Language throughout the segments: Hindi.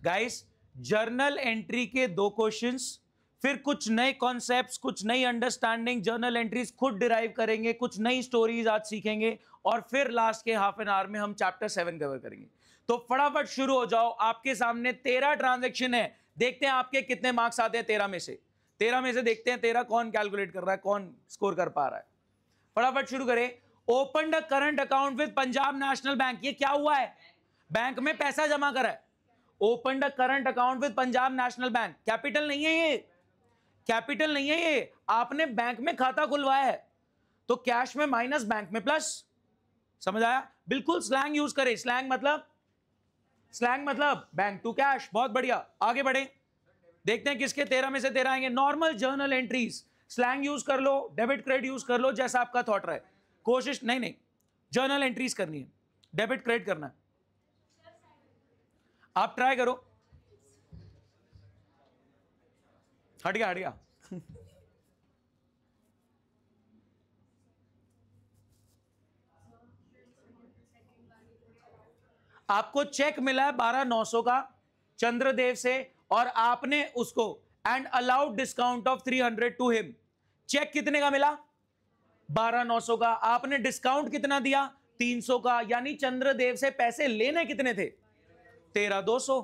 गाइस जर्नल एंट्री के 2 क्वेश्चंस, फिर कुछ नए कॉन्सेप्ट्स, कुछ नई अंडरस्टैंडिंग, जर्नल एंट्रीज खुद डिराइव करेंगे, कुछ नई स्टोरीज आज सीखेंगे, और फिर लास्ट के हाफ एन आवर में हम चैप्टर 7 कवर करेंगे। तो फटाफट शुरू हो जाओ। आपके सामने 13 ट्रांजैक्शन है, देखते हैं आपके कितने मार्क्स आते हैं 13 में से। 13 में से देखते हैं 13 कौन कैलकुलेट कर रहा है, कौन स्कोर कर पा रहा है। फटाफट शुरू करें। Open the current account with Punjab national bank. ये क्या हुआ है? बैंक में पैसा जमा करा है। Open the current account with Punjab national bank. Capital नहीं है ये, कैपिटल नहीं है ये, आपने बैंक में खाता खुलवाया है। तो कैश में माइनस, बैंक में प्लस। समझ आया? बिल्कुल स्लैंग यूज करें। स्लैंग मतलब बैंक टू कैश। बहुत बढ़िया, आगे बढ़े। देखते हैं किसके 13 में से 13 आएंगे। Normal journal entries, slang use कर लो, डेबिट क्रेडिट यूज कर लो, जैसा आपका थॉट रहे। कोशिश नहीं, जर्नल एंट्रीज करनी है, डेबिट क्रेडिट करना है। आप ट्राई करो। हट गया आपको चेक मिला है 12,900 का चंद्रदेव से, और आपने उसको and allowed discount of 300 to him. Check कितने का मिला? 12,900 का। आपने डिस्काउंट कितना दिया? 300 का। यानी चंद्रदेव से पैसे लेने कितने थे? 13,200।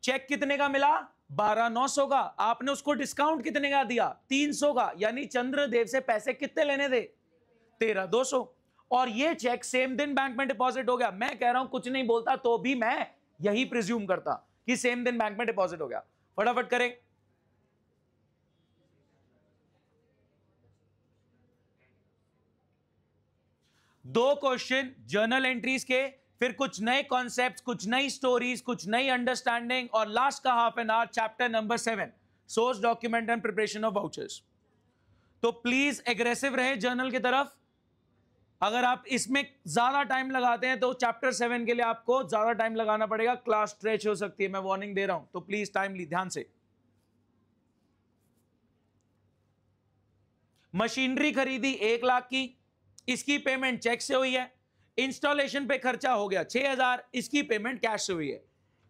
चेक कितने का मिला? 12,900 का। आपने उसको डिस्काउंट कितने का दिया? 300 का। यानी चंद्रदेव से पैसे कितने लेने थे? 13,200। और ये चेक सेम दिन बैंक में डिपॉजिट हो गया। मैं कह रहा हूं कुछ नहीं बोलता तो भी मैं यही प्रिज्यूम करता कि सेम दिन बैंक में डिपॉजिट हो गया। फटाफट करें। दो क्वेश्चन जर्नल एंट्रीज के, फिर कुछ नए कॉन्सेप्ट्स, कुछ नई स्टोरीज, कुछ नई अंडरस्टैंडिंग, और लास्ट का half an hour chapter number 7 source document and preparation of vouchers. तो प्लीज एग्रेसिव रहे जर्नल की तरफ। अगर आप इसमें ज्यादा टाइम लगाते हैं तो चैप्टर 7 के लिए आपको ज्यादा टाइम लगाना पड़ेगा, क्लास स्ट्रेच हो सकती है, मैं वार्निंग दे रहा हूं। तो प्लीज टाइमली ध्यान से। मशीनरी खरीदी 1 लाख की, इसकी पेमेंट चेक से हुई है। इंस्टॉलेशन पे खर्चा हो गया 6,000, इसकी पेमेंट कैश से हुई है।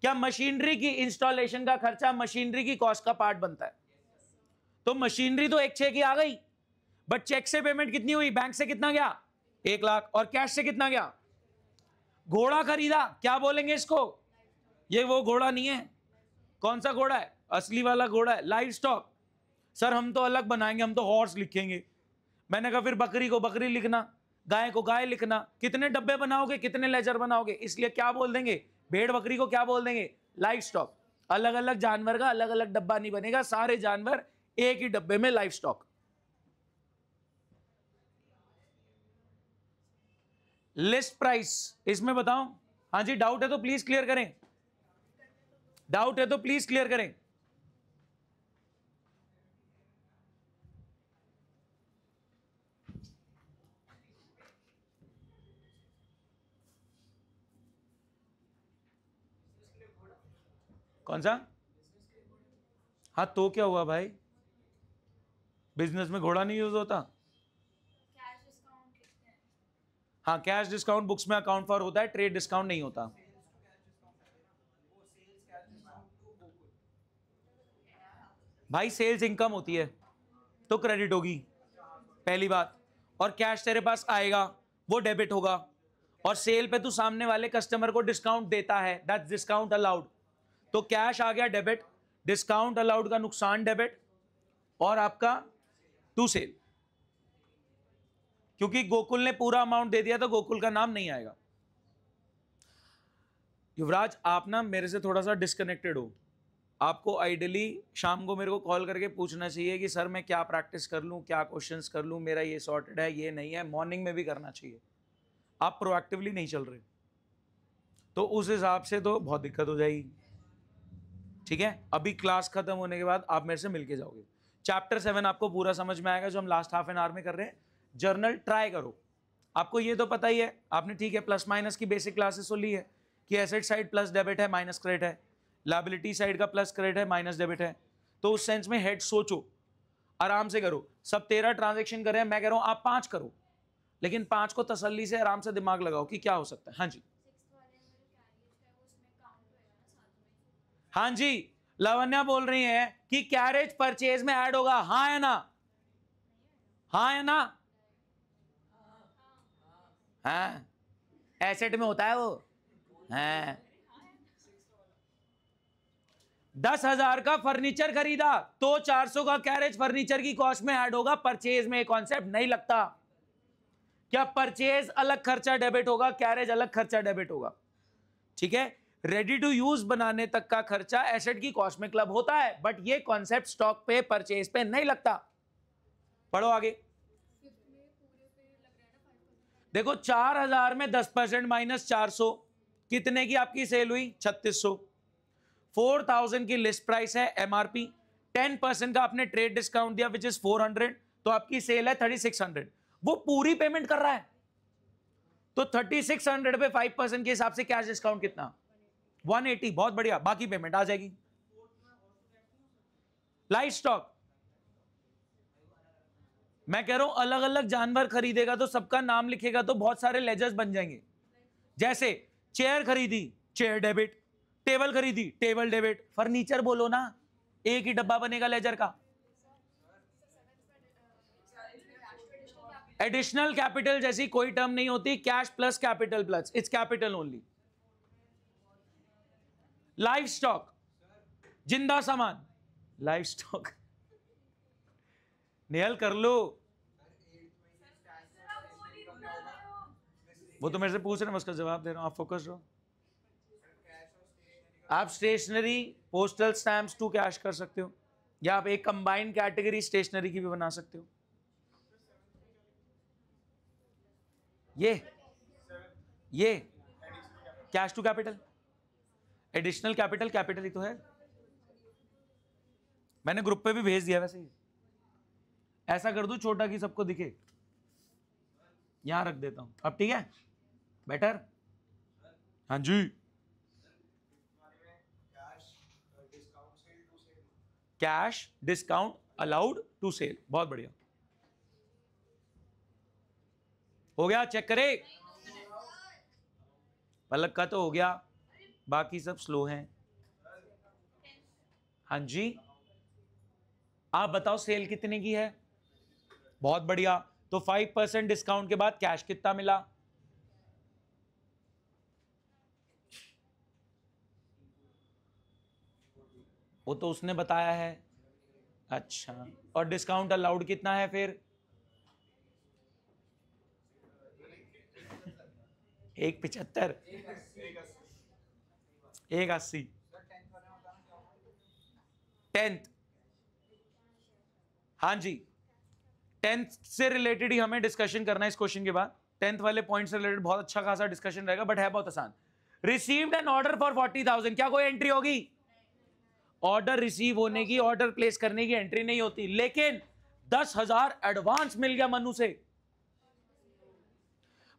क्या मशीनरी की इंस्टॉलेशन का खर्चा मशीनरी की कॉस्ट का पार्ट बनता है? तो मशीनरी तो 1,600 की आ गई, बट चेक से पेमेंट कितनी हुई? बैंक से कितना गया? 1 लाख। और कैश से कितना गया? घोड़ा खरीदा, क्या बोलेंगे इसको? ये वो घोड़ा नहीं है। कौन सा घोड़ा है? असली वाला घोड़ा है, लाइव स्टॉक। सर हम तो अलग बनाएंगे, हम तो हॉर्स लिखेंगे। मैंने कहा फिर बकरी को बकरी लिखना, गाय को गाय लिखना। कितने डब्बे बनाओगे, कितने लेजर बनाओगे? इसलिए क्या बोल देंगे? भेड़ बकरी को क्या बोल देंगे? Live stock. अलग अलग जानवर का अलग अलग डब्बा नहीं बनेगा, सारे जानवर एक ही डब्बे में लाइव स्टॉक। लिस्ट प्राइस इसमें बताओ। हाँ जी, डाउट है तो प्लीज क्लियर करें, डाउट है तो प्लीज क्लियर करें। कौन सा? हाँ तो क्या हुआ भाई, बिजनेस में घोड़ा नहीं यूज होता? हाँ कैश डिस्काउंट बुक्स में अकाउंट फॉर होता है, ट्रेड डिस्काउंट नहीं होता। भाई सेल्स इनकम होती है तो क्रेडिट होगी, पहली बात। और कैश तेरे पास आएगा वो डेबिट होगा। और सेल पे तू सामने वाले कस्टमर को डिस्काउंट देता है, दैट्स डिस्काउंट अलाउड। तो कैश आ गया डेबिट, डिस्काउंट अलाउड का नुकसान डेबिट, और आपका टू सेल। क्योंकि गोकुल ने पूरा अमाउंट दे दिया तो गोकुल का नाम नहीं आएगा। युवराज आप ना मेरे से थोड़ा सा डिस्कनेक्टेड हो। आपको आइडियली शाम को मेरे को कॉल करके पूछना चाहिए कि सर मैं क्या प्रैक्टिस कर लूं, क्या क्वेश्चंस कर लूं, मेरा ये सॉर्टेड है, ये नहीं है। मॉर्निंग में भी करना चाहिए। आप प्रोएक्टिवली नहीं चल रहे, तो उस हिसाब से तो बहुत दिक्कत हो जाएगी। ठीक है, अभी क्लास खत्म होने के बाद आप मेरे से मिलके जाओगे। चैप्टर 7 आपको पूरा समझ में आएगा जो हम लास्ट हाफ एन आवर में कर रहे हैं। जर्नल ट्राई करो। आपको ये तो पता ही है आपने, ठीक है, प्लस माइनस की बेसिक क्लासेस तो ली है कि एसेट साइड प्लस डेबिट है माइनस क्रेडिट है, लायबिलिटी साइड का प्लस क्रेडिट है माइनस डेबिट है। तो उस सेंस में हेड सोचो, आराम से करो। सब 13 ट्रांजेक्शन कर रहे हैं, मैं कह रहा हूं आप 5 करो, लेकिन 5 को तसल्ली से आराम से दिमाग लगाओ कि क्या हो सकता है। हाँ जी, हाँ जी, लावण्या बोल रही है कि कैरेज परचेज में ऐड होगा, हाँ है ना, हाँ है ना, हाँ एसेट में होता है वो, हाँ। 10,000 का फर्नीचर खरीदा तो 400 का कैरेज फर्नीचर की कॉस्ट में ऐड होगा, परचेज में कॉन्सेप्ट नहीं लगता। क्या परचेज अलग खर्चा डेबिट होगा, कैरेज अलग खर्चा डेबिट होगा, ठीक है। रेडी टू यूज बनाने तक का खर्चा एसेट की कॉस्ट में क्लब होता है, बट ये कॉन्सेप्ट स्टॉक पे परचेज पे नहीं लगता। पढ़ो आगे। देखो 4,000 में 10% माइनस 400, कितने की आपकी सेल हुई, 3600। 4,000 की लिस्ट प्राइस है, एमआरपी 10% का आपने ट्रेड डिस्काउंट दिया विच इज 400, तो आपकी सेल है 3600। वो पूरी पेमेंट कर रहा है, तो 3600 पे 5% के हिसाब से कैश डिस्काउंट कितना, 180। बहुत बढ़िया, बाकी पेमेंट आ जाएगी। लाइफ स्टॉक, मैं कह रहा हूं अलग अलग जानवर खरीदेगा तो सबका नाम लिखेगा तो बहुत सारे लेजर्स बन जाएंगे। जैसे चेयर खरीदी, चेयर डेबिट, टेबल खरीदी, टेबल डेबिट, फर्नीचर बोलो ना, एक ही डब्बा बनेगा लेजर का। एडिशनल कैपिटल जैसी कोई टर्म नहीं होती, cash plus capital plus, it's capital only. Life stock, जिंदा सामान, लाइफ स्टॉक निहल कर लो, वो तो मेरे से पूछ रहे हैं, उसका जवाब दे रहा हूं, आप फोकस रहो। आप stationery, postal stamps to cash कर सकते हो, या आप एक कंबाइंड कैटेगरी स्टेशनरी की भी बना सकते हो। ये cash to capital, additional capital, capital ही तो है। मैंने ग्रुप पे भी भेज दिया वैसे ही, ऐसा कर दूं छोटा कि सबको दिखे, यहां रख देता हूं अब, ठीक है बेटर। हाँ जी, cash discount allowed to sell, बहुत बढ़िया हो गया, चेक करे। पलक का तो हो गया, बाकी सब स्लो हैं। हाँ जी, आप बताओ सेल कितने की है, बहुत बढ़िया। तो 5% डिस्काउंट के बाद कैश कितना मिला, वो तो उसने बताया है। अच्छा, और डिस्काउंट अलाउड कितना है फिर, 175, 180, 10th। हाँ जी, 10th से रिलेटेड ही हमें डिस्कशन करना है इस क्वेश्चन के बाद। 10th वाले पॉइंट से रिलेटेड बहुत अच्छा खासा डिस्कशन रहेगा, बट है बहुत आसान। रिसीव्ड एन ऑर्डर फॉर 40,000, क्या कोई एंट्री होगी, ऑर्डर रिसीव होने की, ऑर्डर प्लेस करने की एंट्री नहीं होती, लेकिन 10,000 एडवांस मिल गया मनु से।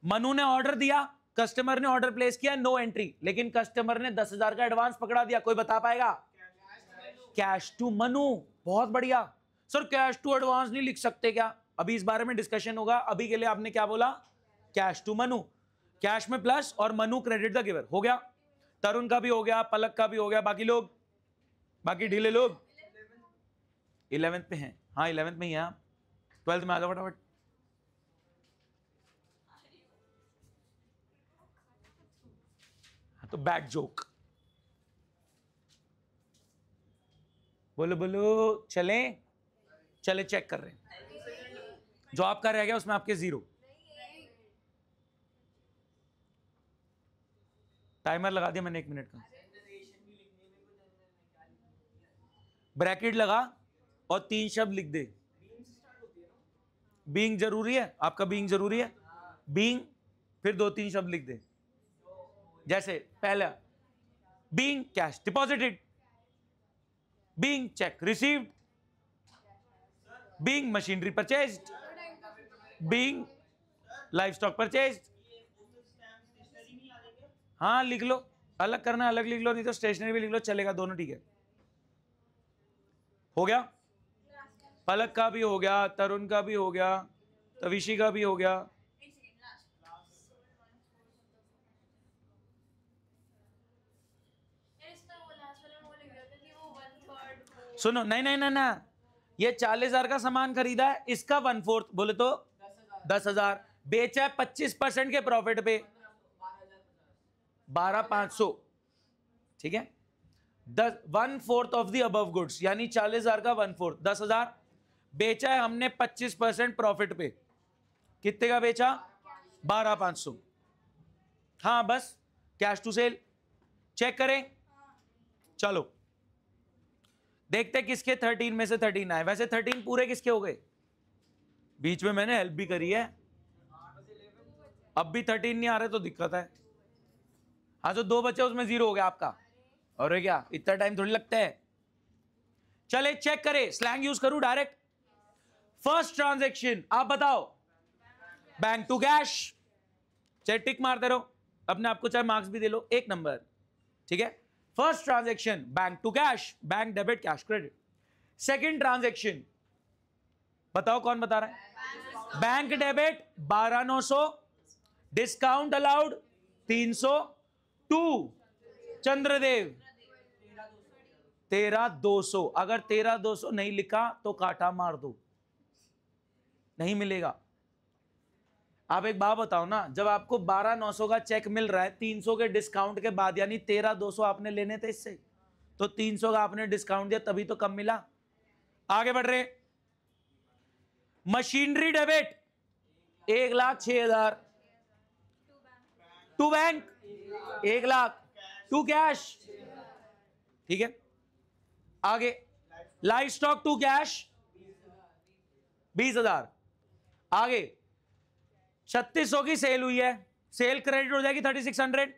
मनु ने ऑर्डर दिया, कस्टमर ने ऑर्डर प्लेस किया, नो एंट्री, लेकिन कस्टमर ने 10,000 का एडवांस पकड़ा दिया, कोई बता पाएगा, कैश टू मनु। बहुत बढ़िया सर, कैश टू एडवांस नहीं लिख सकते क्या, अभी इस बारे में डिस्कशन होगा, अभी के लिए आपने क्या बोला, कैश टू मनु, कैश में प्लस और मनु क्रेडिट द गिवर, हो गया। तरुण का भी हो गया, पलक का भी हो गया, बाकी लोग, बाकी ढीले लोग 11th पे हैं, हाँ 11th में ही है आप, 12th में आ जाओ फटाफट। तो बैड जोक, बोलो बोलो, चले चले, चेक कर रहे हैं, जो आपका रह गया उसमें आपके 0। टाइमर लगा दिया मैंने 1 मिनट का, ब्रैकेट लगा और 3 शब्द लिख दे। बीइंग जरूरी है, आपका बीइंग जरूरी है, बीइंग, फिर 2-3 शब्द लिख दे, जैसे पहला being cash deposited, being check received, being machinery purchased, being livestock purchased. हाँ लिख लो, अलग करना अलग लिख लो, नहीं तो स्टेशनरी भी लिख लो, चलेगा, दोनों ठीक है। हो गया, पलक का भी हो गया, तरुण का भी हो गया, तविशी का भी हो गया। सुनो, नहीं नहीं नहीं ना, ये 40,000 का सामान खरीदा है, इसका 1/4 बोले तो 10,000, बेचा है 25% के प्रॉफिट पे 12,500, ठीक है। 1/4 ऑफ द अबव गुड्स, यानी 40,000 का 1/4 10,000, बेचा है हमने 25% प्रॉफिट पे, कितने का बेचा? 12,500। हाँ बस कैश टू सेल चेक करें। चलो देखते किसके 13 में से 13 आए। वैसे 13 पूरे किसके हो गए? बीच में मैंने हेल्प भी करी है, अब भी 13 नहीं आ रहे तो दिक्कत है। हाँ जो 2 बचे उसमें 0 हो गया आपका, और क्या इतना टाइम थोड़ी लगता है। चले चेक करें, स्लैंग यूज करूं डायरेक्ट। फर्स्ट ट्रांजैक्शन आप बताओ, बैंक टू कैश, चाहे टिक मारते रहो अपने आप को, चाहे मार्क्स भी दे लो, 1 नंबर, ठीक है। First transaction bank to cash, bank debit cash credit. Second transaction बताओ कौन बता रहा है? Bank debit 12,900, discount allowed 300, to Chandradev 13,200। अगर 13,200 नहीं लिखा तो काटा मार दो, नहीं मिलेगा। आप एक बात बताओ ना, जब आपको 12,900 का चेक मिल रहा है 300 के डिस्काउंट के बाद, यानी 13,200 आपने लेने थे इससे, तो 300 का आपने डिस्काउंट दिया तभी तो कम मिला। आगे बढ़ रहे, machinery debit 1,06,000, to bank 1,00,000, to cash, ठीक है। आगे लाइव स्टॉक टू कैश 20,000। आगे 3600 की सेल हुई है, सेल क्रेडिट हो जाएगी 3600।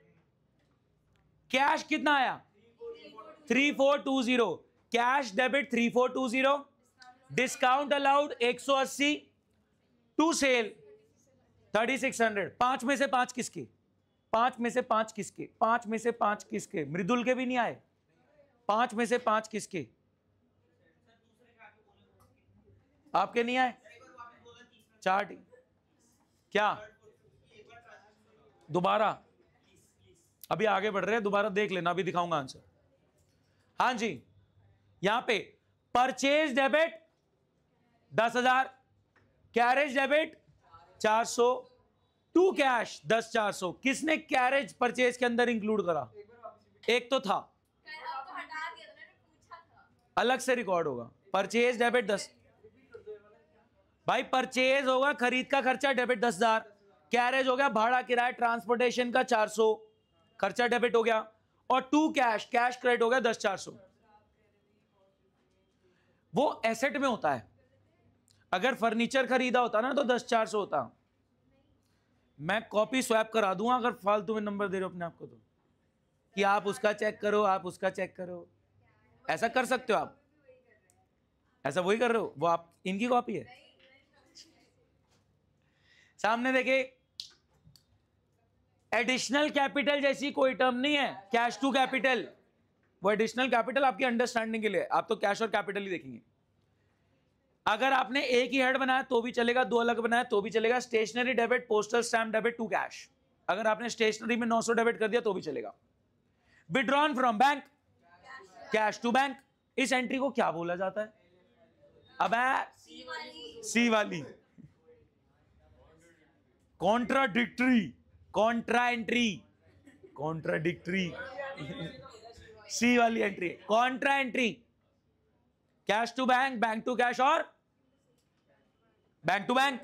कैश कितना आया? 3420, cash debit 3420, discount allowed 180, to sale 3600। 5 में से 5 किसके? 5 में से 5 किसके? 5 में से 5 किसके? मृदुल के भी नहीं आए। 5 में से 5 किसके? आपके नहीं आए? चार्ट क्या दोबारा? अभी आगे बढ़ रहे हैं, दोबारा देख लेना, अभी दिखाऊंगा आंसर। हाँ जी, यहां पे purchase debit 10,000, carriage debit 400, to cash 10,400। किसने कैरेज परचेज के अंदर इंक्लूड करा? एक तो था, अलग से रिकॉर्ड होगा। परचेज डेबिट 10, भाई परचेज होगा खरीद का खर्चा, डेबिट 10,000, कैरेज हो गया भाड़ा किराया ट्रांसपोर्टेशन का 400, खर्चा डेबिट हो गया, और टू कैश, कैश क्रेडिट हो गया 10,400। वो एसेट में होता है, अगर फर्नीचर खरीदा होता ना तो 10,400 होता। मैं कॉपी स्वैप करा दूंगा अगर फालतू में नंबर दे रहे हो अपने आप को, तो कि आप उसका चेक करो, आप उसका चेक करो, ऐसा कर सकते हो आप। ऐसा वही कर रहे हो, वो आप इनकी कॉपी है। सामने देखे, एडिशनल कैपिटल जैसी कोई टर्म नहीं है, कैश टू कैपिटल। वो एडिशनल कैपिटल आपकी अंडरस्टैंडिंग के लिए, आप तो कैश और कैपिटल ही देखेंगे। अगर आपने एक ही हेड बनाया तो भी चलेगा, 2 अलग बनाया तो भी चलेगा। Stationery debit, postal stamp debit, to cash. अगर आपने स्टेशनरी में 900 डेबिट कर दिया तो भी चलेगा। Withdrawn from bank, cash to bank. इस एंट्री को क्या बोला जाता है? अब सी वाली contradictory, contra entry, contradictory C वाली entry, contra entry. Cash to bank, bank to cash, और बैंक टू बैंक,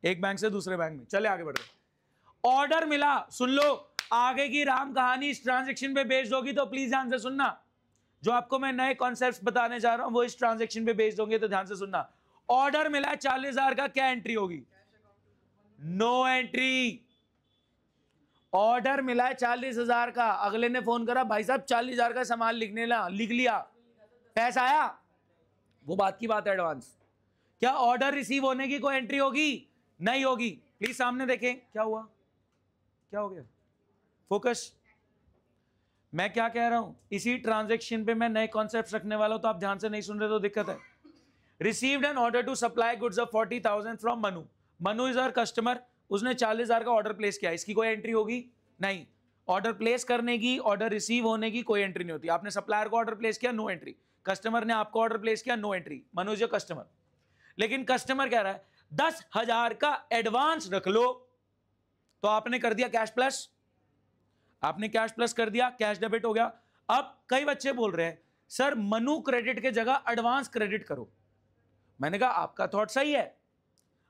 एक बैंक से दूसरे बैंक में। चले आगे बढ़ रहे। ऑर्डर मिला, सुन लो, आगे की राम कहानी इस ट्रांजैक्शन पे बेस्ड होगी, तो प्लीज ध्यान से सुनना। जो आपको मैं नए कॉन्सेप्ट्स बताने जा रहा हूं वो इस ट्रांजैक्शन पे बेस्ड होंगे, तो ध्यान से सुनना। ऑर्डर मिला है 40,000 का, क्या एंट्री होगी? No entry. ऑर्डर मिला है 40,000 का, अगले ने फोन करा, भाई साहब 40,000 का सामान लिखने ला, लिख लिया, पैसा आया, वो बात की बात है एडवांस। क्या ऑर्डर रिसीव होने की कोई एंट्री होगी? नहीं होगी। प्लीज सामने देखें, क्या हुआ, क्या हो गया? फोकस। मैं क्या कह रहा हूं, इसी ट्रांजैक्शन पे मैं नए कॉन्सेप्ट्स रखने वाला हूं, तो आप ध्यान से नहीं सुन रहे तो दिक्कत है। Received an order to supply goods of 40,000 from Manu. Manu is our customer, उसने 40,000 का ऑर्डर प्लेस किया, इसकी कोई एंट्री होगी? नहीं। ऑर्डर प्लेस करने की, ऑर्डर रिसीव होने की कोई एंट्री नहीं होती। आपने सप्लायर को ऑर्डर प्लेस किया, नो एंट्री। कस्टमर ने आपको ऑर्डर प्लेस किया, नो एंट्री, मनोज जो कस्टमर। लेकिन कस्टमर कह रहा है 10,000 का एडवांस रख लो, तो आपने कर दिया कैश प्लस, आपने कैश प्लस कर दिया, कैश डेबिट हो गया। अब कई बच्चे बोल रहे हैं सर मनु क्रेडिट के जगह एडवांस क्रेडिट करो। मैंने कहा आपका थॉट सही है,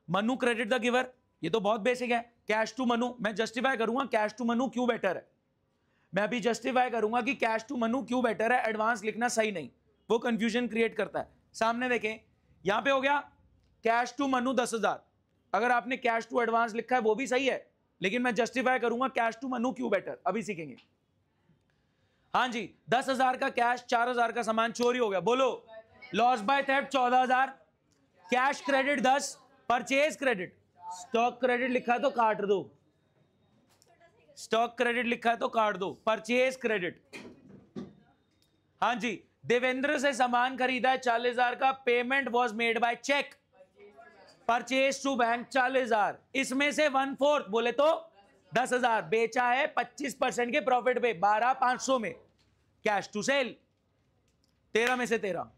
मनु क्रेडिट द गिवर, ये तो बहुत बेसिक है। कैश टू मनु मैं जस्टिफाई करूंगा, कैश टू मनु क्यों बेटर है, मैं अभी जस्टिफाई करूंगा कि कैश टू मनु क्यों बेटर है, एडवांस लिखना सही नहीं, वो कंफ्यूजन क्रिएट करता है। सामने देखें, यहां पे हो गया कैश टू मनु 10,000, अगर आपने कैश टू एडवांस लिखा है वो भी सही है, लेकिन मैं जस्टिफाई करूंगा कैश टू मनु क्यों बेटर, अभी सीखेंगे। हाँ जी, 10,000 का कैश, 4,000 का सामान चोरी हो गया, बोलो loss by theft 14,000, cash credit 10, purchase credit, stock credit लिखा है तो काट दो, स्टॉक क्रेडिट लिखा है तो काट दो, परचेज क्रेडिट। हाँ जी, देवेंद्र से सामान खरीदा है 40,000 का, payment was made by cheque, purchase to bank 40,000, इसमें से 1/4 बोले तो 10,000 बेचा है 25% के प्रॉफिट पे, 12,500 में, कैश टू सेल 13 में से 13,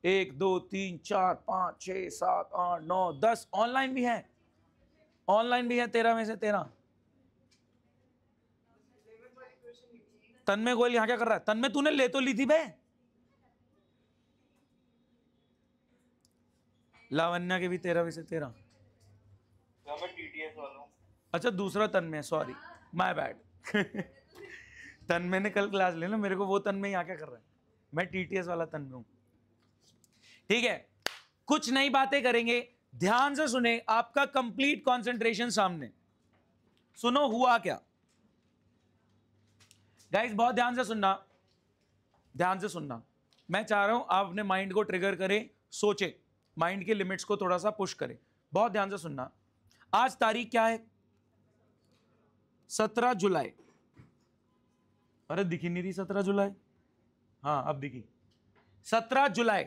1 2 3 4 5 6 7 8 9 10, ऑनलाइन भी है, ऑनलाइन भी है 13 में से 13। तन्मय गोयल यहां क्या कर रहा है, तन्मय तूने ले तो ली थी बे, लावण्या के भी 13 में से 13। अच्छा दूसरा तन्मय, सॉरी माय बैड तन्मय ने कल क्लास ले लो, मेरे को वो तन्मय यहां क्या कर रहा है, मैं टीटीएस वाला तन्मय हूं। ठीक है, कुछ नई बातें करेंगे, ध्यान से सुने, आपका कंप्लीट कंसंट्रेशन सामने, सुनो हुआ क्या गाइस, बहुत ध्यान से सुनना, ध्यान से सुनना। मैं चाह रहा हूं आप अपने माइंड को ट्रिगर करें, सोचें, माइंड के लिमिट्स को थोड़ा सा पुश करें, बहुत ध्यान से सुनना। आज तारीख क्या है, 17 जुलाई, अरे दिखी नहीं रही 17 जुलाई, हाँ अब दिखी, 17 जुलाई,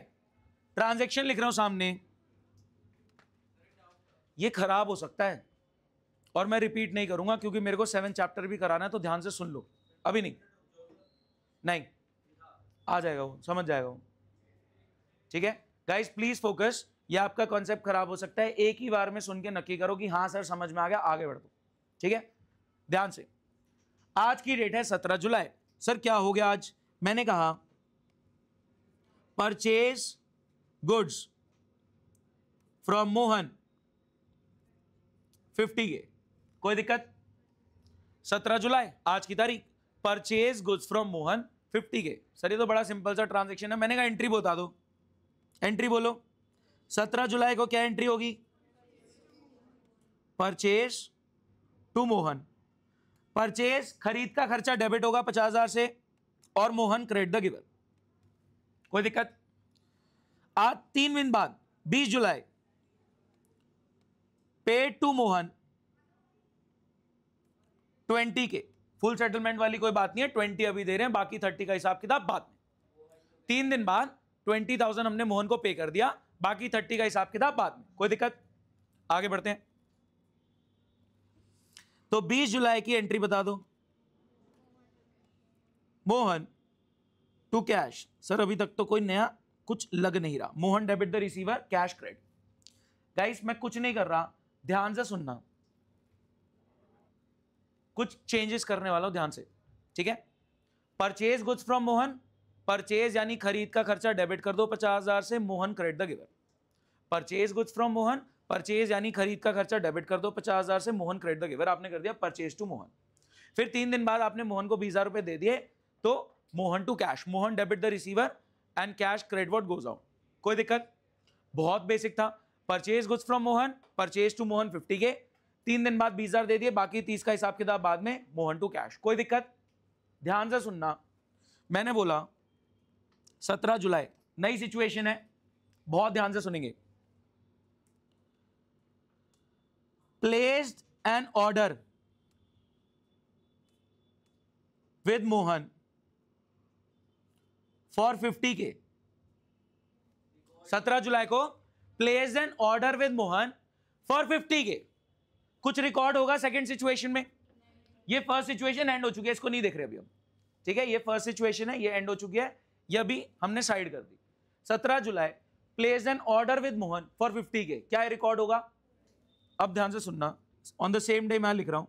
ट्रांजैक्शन लिख रहा हूं सामने, ये खराब हो सकता है और मैं रिपीट नहीं करूंगा क्योंकि मेरे को 7 चैप्टर भी कराना है, तो ध्यान से सुन लो, अभी नहीं, नहीं आ जाएगा वो, समझ जाएगा वो। ठीक है गाइस, प्लीज फोकस, ये आपका कॉन्सेप्ट खराब हो सकता है, एक ही बार में सुन के नक्की करो कि हाँ सर समझ में आ गया, आगे बढ़ दो। ठीक है, ध्यान से, आज की डेट है 17 जुलाई। सर क्या हो गया आज, मैंने कहा purchase goods from Mohan 50K, कोई दिक्कत, 17 जुलाई आज की तारीख, purchase goods from Mohan 50K। Sir ये तो बड़ा सिंपल सा ट्रांजैक्शन है, मैंने कहा एंट्री बता दो, एंट्री बोलो, 17 जुलाई को क्या एंट्री होगी, परचेज टू मोहन, परचेज खरीद का खर्चा डेबिट होगा 50,000 से, और मोहन क्रेडिट द गिवर, कोई दिक्कत। आज 3 दिन बाद 20 जुलाई, paid to Mohan 20K, full settlement वाली कोई बात नहीं है, 20 अभी दे रहे हैं, बाकी 30 का हिसाब किताब बाद में। 3 दिन बाद 20,000 हमने मोहन को पे कर दिया, बाकी 30 का हिसाब किताब बाद में, कोई दिक्कत, आगे बढ़ते हैं। तो 20 जुलाई की एंट्री बता दो, मोहन टू कैश, सर अभी तक तो कोई नया कुछ लग नहीं रहा, Mohan debit the receiver, cash credit. Guys मैं कुछ नहीं कर रहा, ध्यान से सुनना, कुछ चेंजेस करने वाला हूं, ध्यान से, ठीक है। Purchase goods from Mohan, purchase यानी खरीद का खर्चा डेबिट कर दो 50,000 से, Mohan credit the giver. Purchase goods from Mohan, purchase यानी खरीद का खर्चा डेबिट कर दो 50,000 से, मोहन क्रेडिट द गिवर, आपने कर दिया परचेज टू मोहन। फिर 3 दिन बाद आपने मोहन को 20,000 रुपए दे दिए, तो Mohan to cash, Mohan debit the receiver and cash credit what goes out, कोई दिक्कत, बहुत बेसिक था। Purchase goods from Mohan, purchase to Mohan 50K, 3 दिन बाद 20,000 दे दिए, बाकी 30 का हिसाब किताब बाद में, मोहन टू कैश, कोई दिक्कत। ध्यान से सुनना, मैंने बोला 17 जुलाई, नई सिचुएशन है, बहुत ध्यान से सुनेंगे। Placed an order with Mohan for 50K, 17 जुलाई को placed an order with Mohan for 50K। कुछ रिकॉर्ड होगा सेकंड सिचुएशन में, ये फर्स्ट सिचुएशन एंड हो चुकी है, इसको नहीं देख रहे अभी हम, ठीक है, ये फर्स्ट सिचुएशन है, ये एंड हो चुकी है, ये अभी हमने साइड कर दी। 17 जुलाई place an order with Mohan for 50K, क्या रिकॉर्ड होगा? अब ध्यान से सुनना, ऑन द सेम डे मैं लिख रहा हूं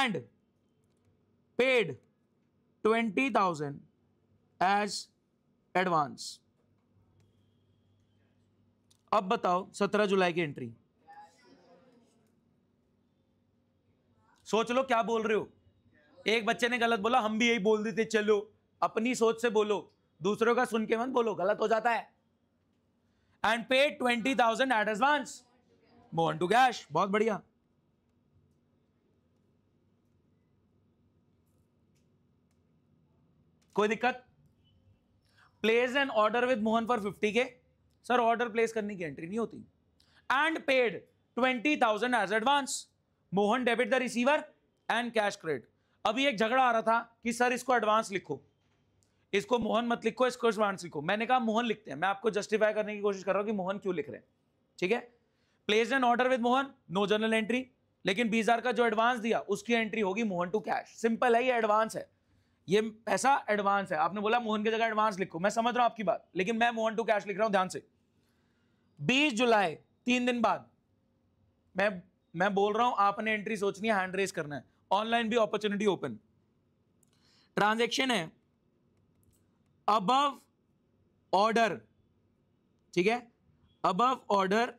एंड पेड 20,000 एज एडवांस। अब बताओ 17 जुलाई की एंट्री, सोच लो क्या बोल रहे हो। एक बच्चे ने गलत बोला, हम भी यही बोल देते, चलो अपनी सोच से बोलो, दूसरों का सुन के मत बोलो, गलत हो जाता है। And paid 20,000 at advance Mohan to cash, बहुत बढ़िया। कोई दिक्कत? Place an order with Mohan for 50K, sir order place करने की एंट्री नहीं होती। And paid 20,000 as advance, Mohan debit the receiver and cash credit. अभी एक झगड़ा आ रहा था कि सर इसको एडवांस लिखो, इसको मोहन मत लिखो, इसको एडवांस लिखो। मैंने कहा मोहन लिखते हैं, मैं आपको जस्टिफाई करने की कोशिश कर रहा हूं कि मोहन क्यों लिख रहे हैं, ठीक है। Place an order with Mohan, no journal entry, लेकिन 20,000 का जो एडवांस दिया उसकी एंट्री होगी मोहन टू कैश। सिंपल है, ये एडवांस है, ये पैसा एडवांस है। आपने बोला मोहन की जगह एडवांस लिखो, मैं समझ रहा हूं आपकी बात, लेकिन मैं मोहन टू कैश लिख रहा हूं, ध्यान से। 20 जुलाई 3 दिन बाद मैं बोल रहा हूं, आपने एंट्री सोचनी है, हैंड रेज करना है, ऑनलाइन भी अपॉर्चुनिटी ओपन। ट्रांजैक्शन है अबव ऑर्डर, ठीक है, अबव ऑर्डर,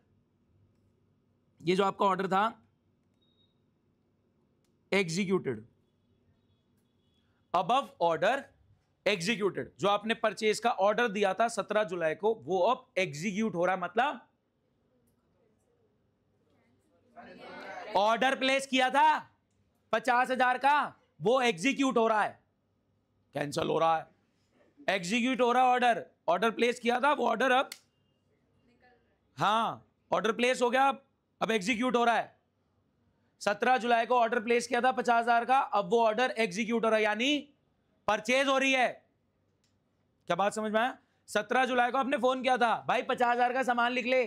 ये जो आपका ऑर्डर था एग्जीक्यूटेड, अबव ऑर्डर एग्जीक्यूटेड, जो आपने परचेज का ऑर्डर दिया था 17 जुलाई को, वो अब एग्जीक्यूट हो रहा है। मतलब ऑर्डर प्लेस किया था 50,000 का, वो एग्जीक्यूट हो रहा है, कैंसिल हो रहा है, एग्जीक्यूट हो रहा है। ऑर्डर, ऑर्डर प्लेस किया था, वो ऑर्डर अब, हाँ ऑर्डर प्लेस हो गया, अब एग्जीक्यूट हो रहा है। 17 जुलाई को ऑर्डर प्लेस किया था 50,000 का, अब वो ऑर्डर एग्जीक्यूट हो रहा है, यानी परचेज हो रही है। क्या बात समझ में आया? 17 जुलाई को आपने फोन किया था, भाई 50,000 का सामान लिख ले,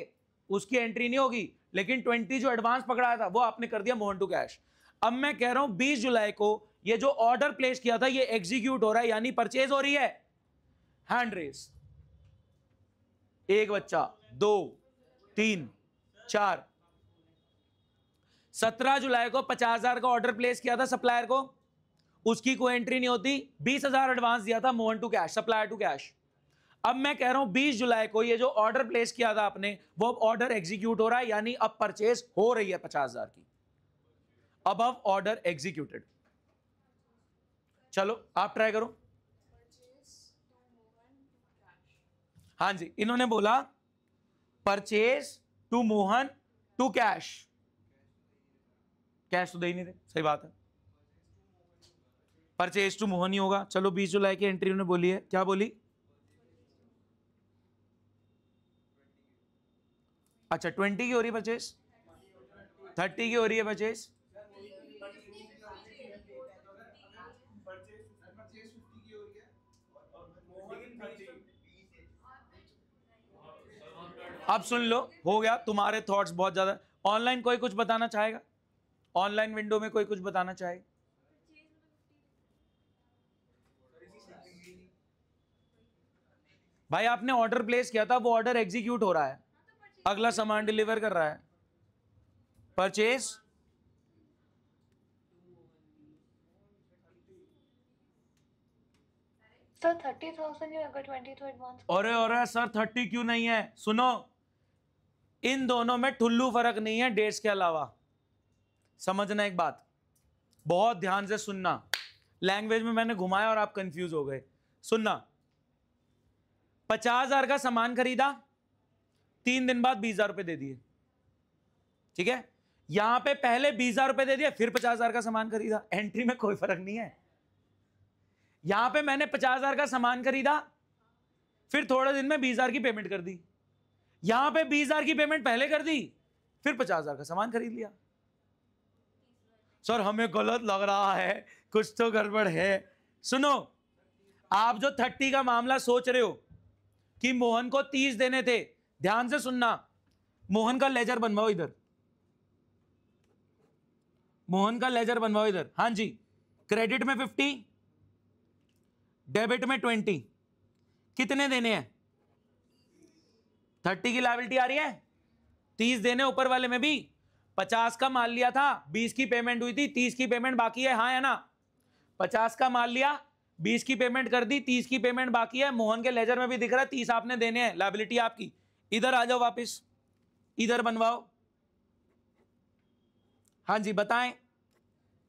उसकी एंट्री नहीं होगी, लेकिन 20 जो एडवांस पकड़ा था वो आपने कर दिया मोहन टू कैश। अब मैं कह रहा हूं 20 जुलाई को ये जो ऑर्डर प्लेस किया था ये एग्जीक्यूट हो रहा है, यानी परचेज हो रही है। हैंड रेस, एक बच्चा, 2 3 4। 17 जुलाई को 50,000 का ऑर्डर प्लेस किया था सप्लायर को, उसकी कोई एंट्री नहीं होती। 20,000 एडवांस दिया था Mohan to cash, supplier to cash. अब मैं कह रहा हूं 20 जुलाई को ये जो ऑर्डर प्लेस किया था आपने, वो अब ऑर्डर एग्जीक्यूट हो रहा है, यानी अब परचेज हो रही है 50,000 की, अबव ऑर्डर एग्जीक्यूटेड। चलो आप ट्राई करो। हाँ जी, इन्होंने बोला purchase to Mohan to cash, cash तो दे ही नहीं थे, सही बात है, परचेज टू मोहन ही होगा। चलो 20 जुलाई की एंट्री उन्होंने बोली है, क्या बोली? अच्छा 20 की हो रही है परचेज, 30 की हो रही है परचेज, अब सुन लो, हो गया तुम्हारे थॉट्स बहुत ज्यादा। ऑनलाइन कोई कुछ बताना चाहेगा? ऑनलाइन विंडो में कोई कुछ बताना चाहेगा? भाई आपने ऑर्डर प्लेस किया था, वो ऑर्डर एग्जीक्यूट हो रहा है, अगला सामान डिलीवर कर रहा है। परचेज सर 30,000 या अगर 20 तो एडवांस। और सर 30 क्यों नहीं है? सुनो, इन दोनों में ठुल्लू फर्क नहीं है डेट्स के अलावा। समझना एक बात, बहुत ध्यान से सुनना, लैंग्वेज में मैंने घुमाया और आप कंफ्यूज हो गए। सुनना, 50,000 का सामान खरीदा, 3 दिन बाद 20,000 रुपए दे दिए, ठीक है। यहां पे पहले 20,000 रुपए दे दिए, फिर 50,000 का सामान खरीदा, एंट्री में कोई फर्क नहीं है। यहां पे मैंने 50,000 का सामान खरीदा, फिर थोड़े दिन में 20,000 की पेमेंट कर दी, यहां पे 20,000 की पेमेंट पहले कर दी, फिर 50,000 का सामान खरीद लिया। सर हमें गलत लग रहा है, कुछ तो गड़बड़ है। सुनो, आप जो 30 का मामला सोच रहे हो कि मोहन को 30 देने थे, ध्यान से सुनना, मोहन का लेजर बनवाओ इधर, मोहन का लेजर बनवाओ इधर। हाँ जी, क्रेडिट में 50, डेबिट में 20, कितने देने हैं? 30 की लायबिलिटी आ रही है, 30 देने ऊपर वाले में भी। 50 का माल लिया था, 20 की पेमेंट हुई थी, 30 की पेमेंट बाकी है, हाँ है ना? 50 का माल लिया, 20 की पेमेंट कर दी, 30 की पेमेंट बाकी है। मोहन के लेजर में भी दिख रहा है 30 आपने देने हैं, लायबिलिटी आपकी। इधर आ जाओ वापस, इधर बनवाओ। हाँ जी बताएं,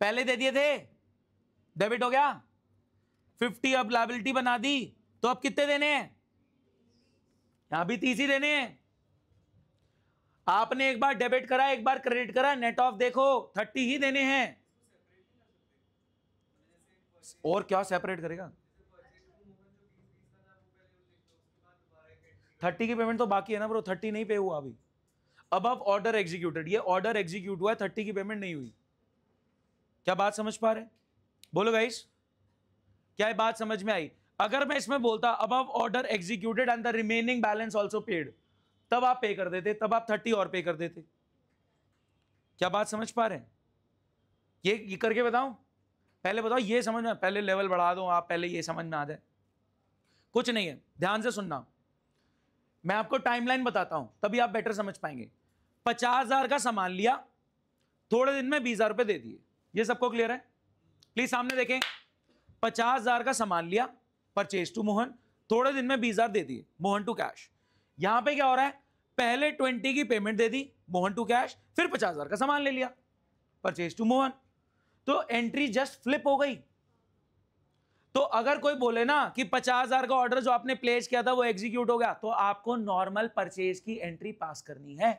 पहले दे दिए थे, डेबिट हो गया 50, अब लायबिलिटी बना दी, तो अब कितने देने हैं? यहां भी 30 ही देने हैं। आपने एक बार डेबिट करा, एक बार क्रेडिट करा, नेट ऑफ देखो 30 ही देने हैं। और क्या सेपरेट करेगा? 30 की पेमेंट तो बाकी है ना ब्रो, 30 नहीं पे हुआ अभी। अब ऑर्डर एग्जीक्यूटेड, ये ऑर्डर एग्जीक्यूट हुआ है, 30 की पेमेंट नहीं हुई। क्या बात समझ पा रहे? बोलो गाइस, क्या ये बात समझ में आई? अगर मैं इसमें बोलता above order executed and the remaining balance also paid, तब आप पे कर देते, तब आप 30 और पे कर देते। क्या बात समझ पा रहे हैं? ये करके बताऊं? पहले बताओ, ये समझ में, पहले लेवल बढ़ा दो आप, पहले ये समझ में आ जाए। कुछ नहीं है, ध्यान से सुनना, मैं आपको टाइमलाइन बताता हूं, तभी आप बेटर समझ पाएंगे। 50,000 का सामान लिया, थोड़े दिन में 20,000 रुपए दे दिए, ये सबको क्लियर है? प्लीज सामने देखें, 50,000 का सामान लिया, परचेज टू मोहन, थोड़े दिन में 20,000 दे दिए, मोहन टू कैश। यहां पे क्या हो रहा है? पहले 20 की पेमेंट दे दी, मोहन टू कैश, फिर 50,000 का सामान ले लिया, परचेज टू मोहन। तो एंट्री जस्ट फ्लिप हो गई। तो अगर कोई बोले ना कि 50,000 का ऑर्डर जो आपने प्लेस किया था वो एग्जीक्यूट हो गया, तो आपको नॉर्मल परचेज की एंट्री पास करनी है।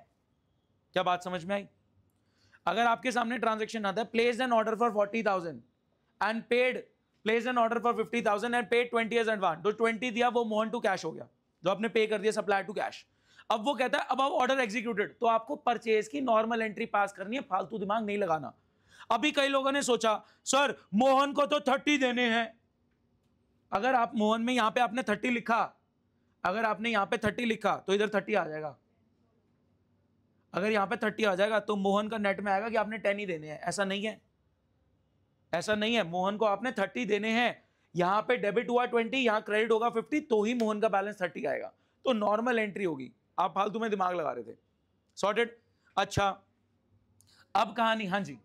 क्या बात समझ में आई? अगर आपके सामने ट्रांजैक्शन आता है, place an order for 40,000 and paid, place an order for 50,000 and paid 20 as advance, जो 20 दिया वो मोहन टू कैश हो गया, जो आपने पे कर दिया सप्लायर टू कैश। अब वो कहता है अब ऑर्डर एग्जीक्यूटेड, तो आपको परचेज की नॉर्मल एंट्री पास करनी है, फालतू दिमाग नहीं लगाना। अभी कई लोगों ने सोचा सर मोहन को तो 30 देने हैं। अगर आप मोहन में यहां पे आपने 30 लिखा, अगर आपने यहां पे 30 लिखा तो इधर 30 आ जाएगा। अगर यहां पे 30 आ जाएगा तो मोहन का नेट में आएगा कि आपने 10 ही देने हैं। ऐसा नहीं है, ऐसा नहीं है। मोहन को आपने 30 देने हैं, यहां पे डेबिट हुआ 20, यहां क्रेडिट होगा 50, तो ही मोहन का बैलेंस 30 आएगा, तो नॉर्मल एंट्री होगी। आप फालतू में दिमाग लगा रहे थे। सॉर्टेड? अच्छा, अब कहानी, हाँ जी,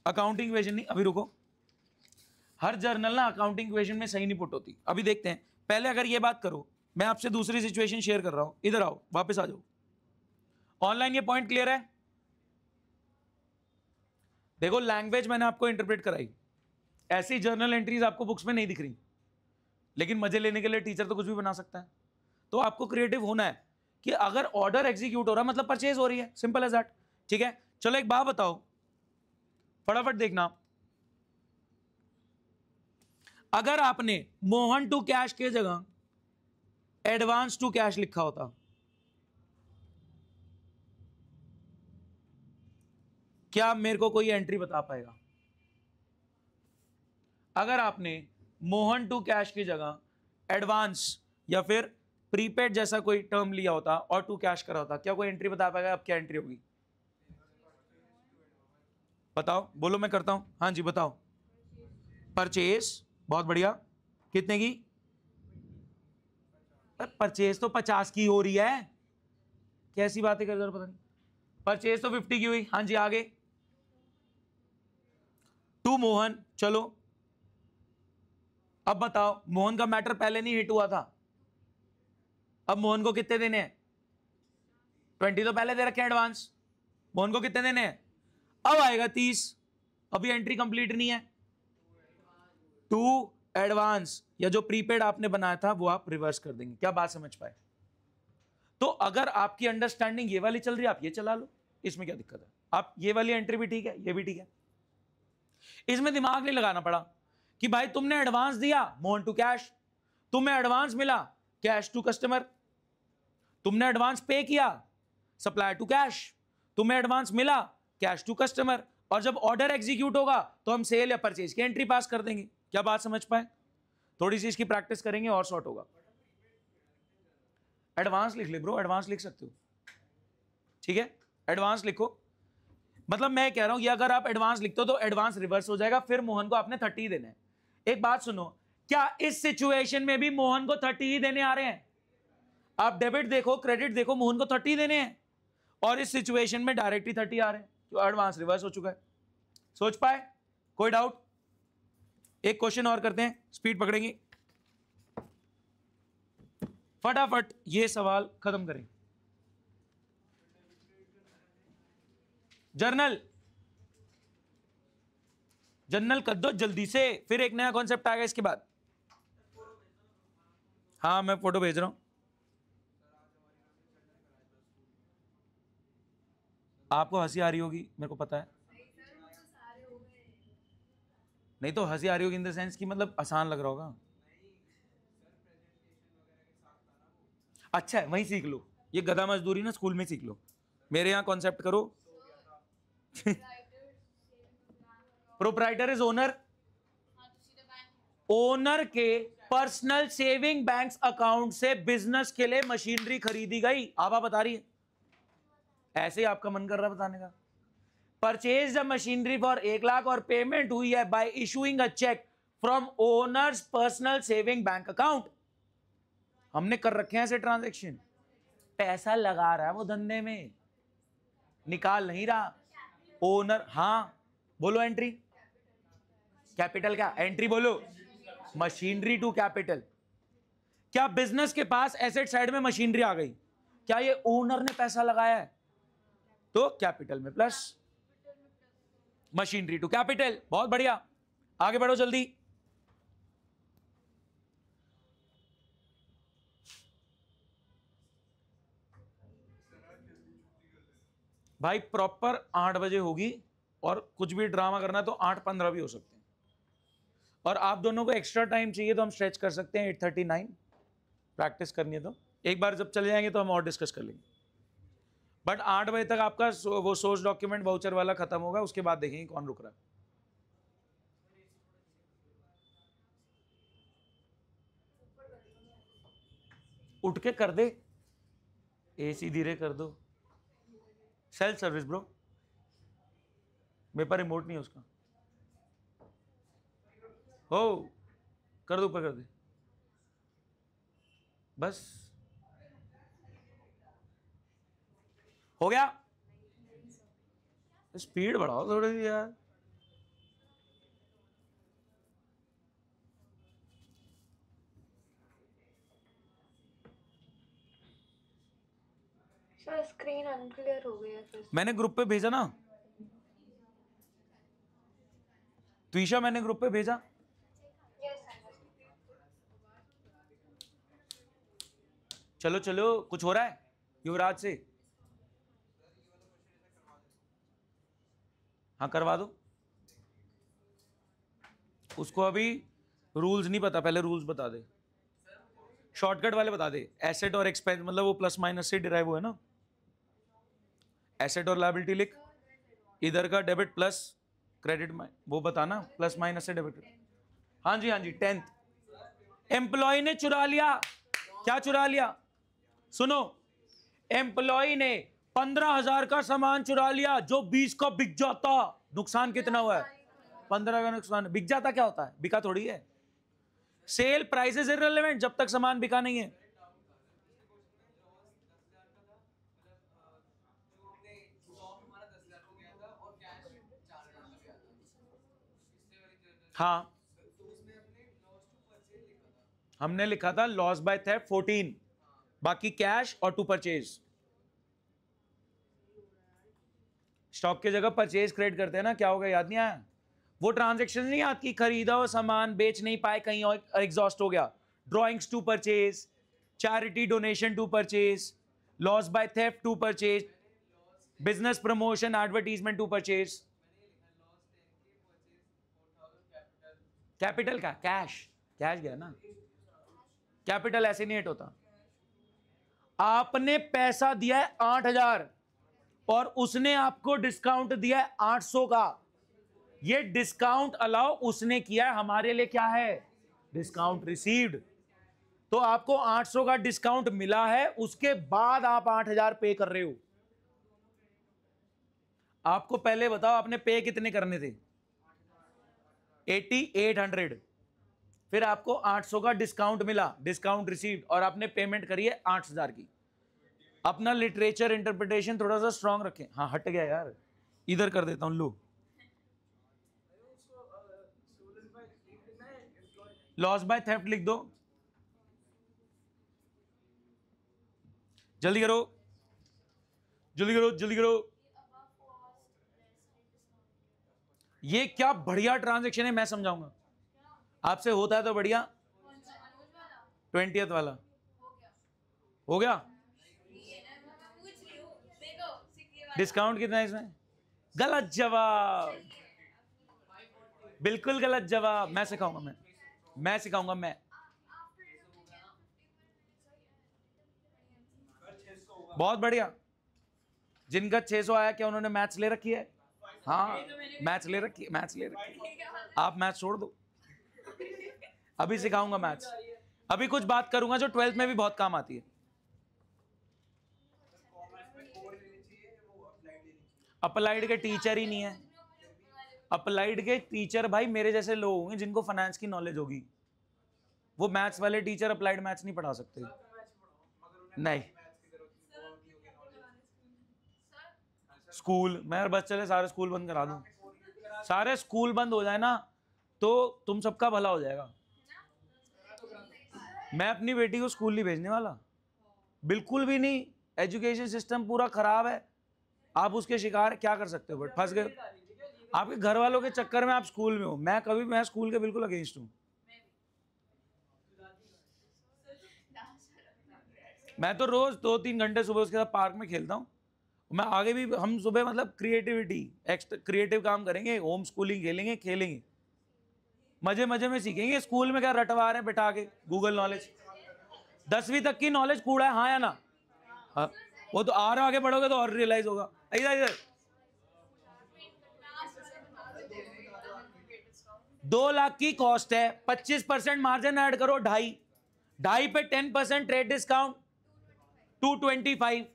अकाउंटिंग इक्वेशन नहीं, अभी रुको, हर जर्नल ना अकाउंटिंग इक्वेशन में सही नहीं पुट होती। अभी देखते हैं, पहले अगर ये बात करो, मैं आपसे दूसरी सिचुएशन शेयर कर रहा हूं, इधर आओ, वापस आ जाओ। ऑनलाइन ये पॉइंट क्लियर है? देखो, लैंग्वेज मैंने आपको इंटरप्रेट कराई, ऐसी जर्नल एंट्रीज आपको बुक्स में नहीं दिख रही, लेकिन मजे लेने के लिए टीचर तो कुछ भी बना सकता है। तो आपको क्रिएटिव होना है कि अगर ऑर्डर एग्जीक्यूट हो रहा है मतलब परचेज हो रही है, सिंपल एज दैट। ठीक है, चलो एक बात बताओ, फटाफट देखना, अगर आपने मोहन टू कैश के जगह एडवांस टू कैश लिखा होता, क्या मेरे को कोई एंट्री बता पाएगा? अगर आपने मोहन टू कैश की जगह एडवांस या फिर प्रीपेड जैसा कोई टर्म लिया होता और टू कैश करा होता, क्या कोई एंट्री बता पाएगा? अब क्या एंट्री होगी बताओ, बोलो, मैं करता हूं। हाँ जी बताओ। परचेज, बहुत बढ़िया, कितने की? परचेज तो 50 की हो रही है, कैसी बातें कर रहे हो, पता नहीं। परचेज तो 50 की हुई। हाँ जी, आगे टू मोहन, चलो अब बताओ, मोहन का मैटर पहले नहीं हिट हुआ था, अब मोहन को कितने देने हैं? 20 तो पहले दे रखे एडवांस, मोहन को कितने देने हैं? अब आएगा 30, अभी एंट्री कंप्लीट नहीं है। टू एडवांस या जो प्रीपेड आपने बनाया था वो आप रिवर्स कर देंगे। क्या बात समझ पाए? तो अगर आपकी अंडरस्टैंडिंग ये वाली चल रही है, आप ये चला लो, इसमें क्या दिक्कत है? आप ये वाली एंट्री भी ठीक है, ये भी ठीक है, इसमें दिमाग नहीं लगाना पड़ा कि भाई तुमने एडवांस दिया मोहन टू कैश, तुम्हें एडवांस मिला कैश टू कस्टमर, तुमने एडवांस पे किया सप्लायर टू कैश, तुम्हें एडवांस मिला कैश टू कस्टमर, और जब ऑर्डर एग्जीक्यूट होगा तो हम सेल या परचेज की एंट्री पास कर देंगे। क्या बात समझ पाए? थोड़ी सी इसकी प्रैक्टिस करेंगे और सॉर्ट होगा। एडवांस लिख ले ब्रो, एडवांस लिख सकते हो, ठीक है, एडवांस लिखो। मतलब मैं कह रहा हूं कि अगर आप एडवांस लिखते हो तो एडवांस रिवर्स हो जाएगा, फिर मोहन को आपने 30 देना है। एक बात सुनो, क्या इस सिचुएशन में भी मोहन को 30 ही देने आ रहे हैं? आप डेबिट देखो, क्रेडिट देखो, मोहन को 30 देने हैं और इस सिचुएशन में डायरेक्ट ही 30 आ रहे हैं, तो एडवांस रिवर्स हो चुका है। सोच पाए? कोई डाउट? एक क्वेश्चन और करते हैं, स्पीड पकड़ेंगे, फटाफट ये सवाल खत्म करें। जर्नल कर दो जल्दी से, फिर एक नया कॉन्सेप्ट आएगा इसके बाद। हाँ मैं फोटो भेज रहा हूं। आपको हंसी आ रही होगी, मेरे को पता है। नहीं तो हंसी आ रही होगी इन द सेंस कि मतलब आसान लग रहा होगा। अच्छा है, वहीं सीख लो, ये गधा मजदूरी ना स्कूल में सीख लो, मेरे यहां कॉन्सेप्ट करो। प्रोप्राइटर इज ओनर, ओनर के पर्सनल सेविंग बैंक अकाउंट से बिजनेस के लिए मशीनरी खरीदी गई। आप बता रही है, ऐसे ही आपका मन कर रहा है बताने का। Purchase the machinery for 1 lakh और पेमेंट हुई है by issuing a cheque from owner's personal saving bank account. हमने कर रखे हैं ऐसे ट्रांजैक्शन, पैसा लगा रहा है वो धंधे में, निकाल नहीं रहा। ओनर, हाँ बोलो एंट्री, कैपिटल क्या एंट्री बोलो, मशीनरी टू कैपिटल। क्या बिजनेस के पास एसेट साइड में मशीनरी आ गई, क्या ये ओनर ने पैसा लगाया है, तो कैपिटल में प्लस मशीनरी टू कैपिटल। बहुत बढ़िया, आगे बढ़ो जल्दी। भाई प्रॉपर 8 बजे होगी, और कुछ भी ड्रामा करना है तो 8:15 भी हो सकते हैं, और आप दोनों को एक्स्ट्रा टाइम चाहिए तो हम स्ट्रेच कर सकते हैं 8:39, प्रैक्टिस करनी है तो एक बार जब चले जाएंगे तो हम और डिस्कस कर लेंगे। बट 8 बजे तक आपका वो सोर्स डॉक्यूमेंट वाउचर वाला खत्म होगा, उसके बाद देखेंगे कौन रुक रहा है। उठ के कर दे, एसी धीरे कर दो, सेल्फ सर्विस ब्रो, मेरे पास रिमोट नहीं है उसका। हो कर दो, ऊपर कर दे बस, हो गया। स्पीड बढ़ाओ थोड़ी सी यार। सर स्क्रीन अनक्लियर हो गया फिर। मैंने ग्रुप पे भेजा ना त्विशा, मैंने ग्रुप पे भेजा। चलो चलो, कुछ हो रहा है युवराज से? हाँ करवा दो उसको, अभी रूल्स नहीं पता, पहले रूल्स बता दे, शॉर्टकट वाले बता दे। एसेट और एक्सपेंस मतलब वो प्लस माइनस से डिराइव हुआ है ना, एसेट और लायबिलिटी लिख, इधर का डेबिट प्लस क्रेडिट, वो बताना प्लस माइनस से डेबिट। हाँ जी हाँ जी, 10th एम्प्लॉय ने चुरा लिया। क्या चुरा लिया? सुनो, एम्प्लॉय ने 15,000 का सामान चुरा लिया जो 20 का बिक जाता। नुकसान कितना हुआ है? 15 का नुकसान। बिक जाता क्या होता है? बिका थोड़ी है। सेल प्राइस इज इररिलेवेंट जब तक सामान बिका नहीं है। हाँ हमने लिखा था लॉस बाय थेफ्ट 14, बाकी कैश और टू परचेज। स्टॉक की जगह परचेज क्रेडिट करते हैं ना, क्या होगा याद नहीं आया? वो ट्रांजैक्शन नहीं याद की, खरीदा हो सामान बेच नहीं पाए, कहीं और एग्जॉस्ट हो गया, drawings to purchase, charity donation to purchase, loss by theft to purchase, business promotion advertisement to purchase. Capital का कैश, कैश गया ना, कैपिटल ऐसे नहीं हिट होता। आपने पैसा दिया है 8,000 और उसने आपको डिस्काउंट दिया है 800 का। ये डिस्काउंट अलाउ उसने किया है, हमारे लिए क्या है? Discount received. तो आपको 800 का डिस्काउंट मिला है, उसके बाद आप 8,000 पे कर रहे हो। आपको पहले बताओ आपने पे कितने करने थे? 8,800। फिर आपको 800 का डिस्काउंट मिला, डिस्काउंट रिसीव्ड, और आपने पेमेंट करी है 8000 की। अपना लिटरेचर इंटरप्रिटेशन थोड़ा सा स्ट्रांग रखें। हाँ हट गया यार, इधर कर देता हूं, लो लॉस बाय थेफ्ट लिख दो, जल्दी करो जल्दी करो जल्दी करो। ये क्या बढ़िया ट्रांजैक्शन है, मैं समझाऊंगा आपसे, होता है तो बढ़िया। 20th वाला हो गया, डिस्काउंट कितना है इसमें? गलत जवाब, बिल्कुल गलत जवाब। मैं सिखाऊंगा, मैं सिखाऊंगा मैं। बहुत बढ़िया, जिनका 600 आया, क्या उन्होंने मैथ्स ले रखी है? हाँ मैथ्स ले रखी है, मैथ्स ले रखी है। आप मैथ्स छोड़ दो, अभी सिखाऊंगा मैथ्स। अभी कुछ बात करूंगा जो 12th में भी बहुत काम आती है। अप्लाइड के टीचर ही नहीं है, अप्लाइड के टीचर भाई मेरे जैसे लोग होंगे जिनको फाइनेंस की नॉलेज होगी। वो मैथ्स वाले टीचर अप्लाइड मैथ्स नहीं पढ़ा सकते। नहीं, स्कूल, मैं बस चले सारे स्कूल बंद करा दूं, सारे स्कूल बंद हो जाए ना तो तुम सबका भला हो जाएगा। मैं अपनी बेटी को स्कूल नहीं भेजने वाला, बिल्कुल भी नहीं। एजुकेशन सिस्टम पूरा खराब है, आप उसके शिकार क्या कर सकते हो? बट फंस गए आपके घर वालों के चक्कर में, आप स्कूल में हो। मैं स्कूल के बिल्कुल अगेंस्ट हूं। मैं तो रोज 2-3 घंटे सुबह उसके साथ पार्क में खेलता हूँ। मैं आगे भी, हम सुबह मतलब क्रिएटिविटी, एक्स्ट्रा क्रिएटिव काम करेंगे, होम स्कूलिंग खेलेंगे, मजे मजे में सीखेंगे। स्कूल में क्या रटवा रहे हैं बिठा के, गूगल नॉलेज। 10वीं तक की नॉलेज कूड़ा है, हाँ या ना? हाँ, वो तो और आगे बढ़ोगे तो और रियलाइज होगा। इधर इधर 2 लाख की कॉस्ट है, 25% मार्जिन ऐड करो, 2.5 पे 10% ट्रेड डिस्काउंट 225,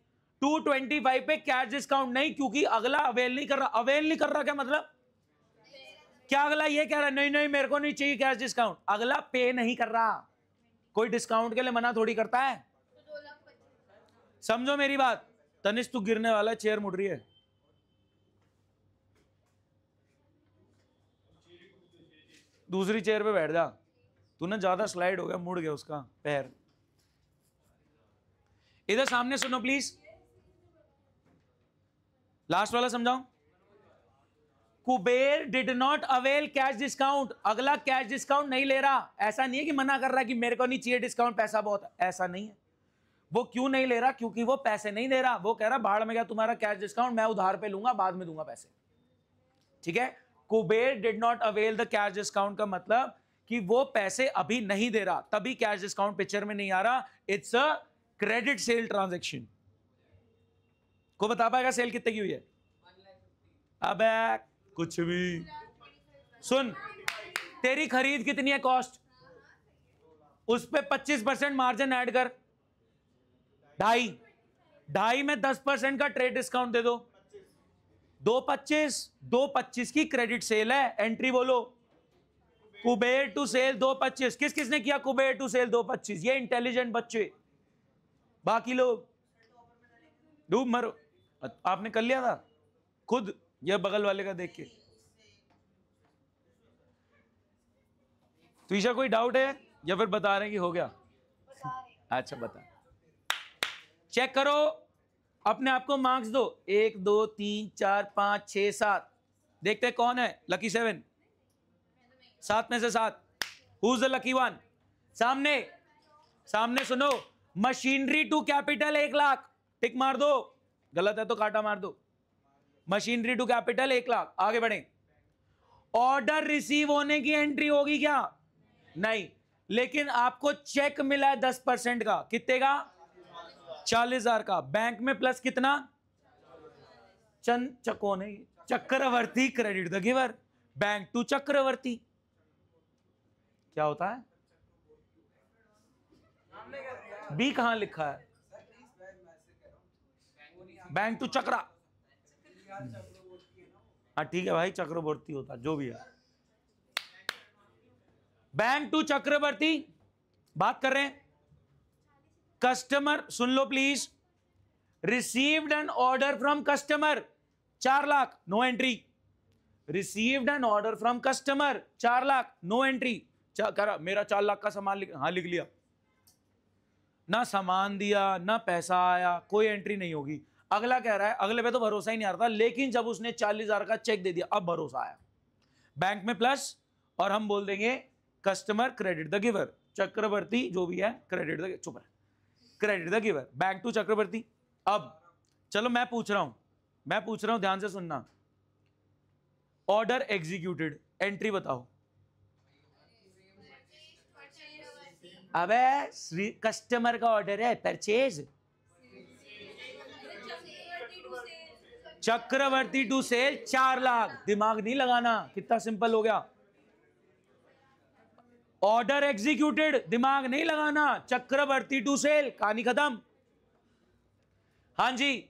225 पे कैश डिस्काउंट नहीं, क्योंकि अगला अवेल नहीं कर रहा। अवेल नहीं कर रहा क्या मतलब? क्या अगला ये कह रहा है नहीं नहीं मेरे को नहीं चाहिए कैश डिस्काउंट? अगला पे नहीं कर रहा। कोई डिस्काउंट के लिए मना थोड़ी करता है। समझो मेरी बात। तनिष्क तू गिरने वाला है, चेयर मुड़ रही है। दूसरी चेयर पे बैठ जा, तूने ज्यादा स्लाइड हो गया, मुड़ गया उसका पैर। इधर सामने सुनो प्लीज, लास्ट वाला समझाऊं। Kuber did not avail cash discount, अगला कैश डिस्काउंट नहीं ले रहा। ऐसा नहीं है कि मना कर रहा है कि मेरे को नहीं चाहिए डिस्काउंट, पैसा बहुत है, ऐसा नहीं है। वो क्यों नहीं ले रहा? क्योंकि वो पैसे नहीं दे रहा। वो कह रहा भाड़ में गया तुम्हारा कैश डिस्काउंट, मैं उधार पे लूंगा, बाद में दूंगा पैसे। ठीक है, Kuber did not avail the cash discount का मतलब कि वो पैसे अभी नहीं दे रहा, तभी कैश डिस्काउंट पिक्चर में नहीं आ रहा। It's a credit sale transaction. को बता पाएगा सेल कितने की हुई है? अबे कुछ भी सुन, तेरी खरीद कितनी है कॉस्ट, उस पे 25% मार्जिन ऐड कर, 2.5 में 10% का ट्रेड डिस्काउंट दे दो, 2.25 की क्रेडिट सेल है। एंट्री बोलो, कुबेर टू सेल 2.25। किस किसने किया कुबेर टू सेल 2.25? ये इंटेलिजेंट बच्चे, बाकी लोग डूब मरो। आपने कर लिया था खुद या बगल वाले का देख के? तुषा कोई डाउट है या फिर बता रहे हैं कि हो गया? अच्छा बता, चेक करो अपने आप को, मार्क्स दो। 1 2 3 4 5 6 7, देखते हैं कौन है लकी 7, 7 में से 7। Who is the lucky one? सामने सामने सुनो, मशीनरी टू कैपिटल 1 लाख, टिक मार दो, गलत है तो काटा मार दो। मशीनरी टू कैपिटल 1 लाख, आगे बढ़े। ऑर्डर रिसीव होने की एंट्री होगी क्या? नहीं, लेकिन आपको चेक मिला है 10% का, कितने का? 40,000 का। बैंक में प्लस कितना? Chakravarti credit the giver, bank to Chakravarti. क्या होता है? बी कहां लिखा है? Bank to Chakra. हाँ ठीक है भाई, चक्रवर्ती होता जो भी है। बैंक टू चक्रवर्ती बात कर रहे हैं। कस्टमर सुन लो please, received an order from customer 4 lakh, no entry. Received an order from customer 4 lakh, no entry. करा मेरा 4 लाख का सामान लिख लिया, ना सामान दिया ना पैसा आया, कोई एंट्री नहीं होगी। अगला कह रहा है, अगले पे तो भरोसा ही नहीं आ रहा था, लेकिन जब उसने 40,000 का चेक दे दिया अब भरोसा आया। बैंक में प्लस और हम बोल देंगे customer credit the giver, Chakravarti जो भी है क्रेडिट द, चुप है, credit the giver, bank to Chakravarti. अब चलो मैं पूछ रहा हूं, ध्यान से सुनना। ऑर्डर एग्जीक्यूटेड, एंट्री बताओ। अबे कस्टमर का ऑर्डर है, purchase. Chakravarti to sale 4 lakh, दिमाग नहीं लगाना, कितना सिंपल हो गया। ऑर्डर एग्जीक्यूटेड, दिमाग नहीं लगाना, चक्रवर्ती टू सेल, कहानी खत्म। हाँ जी,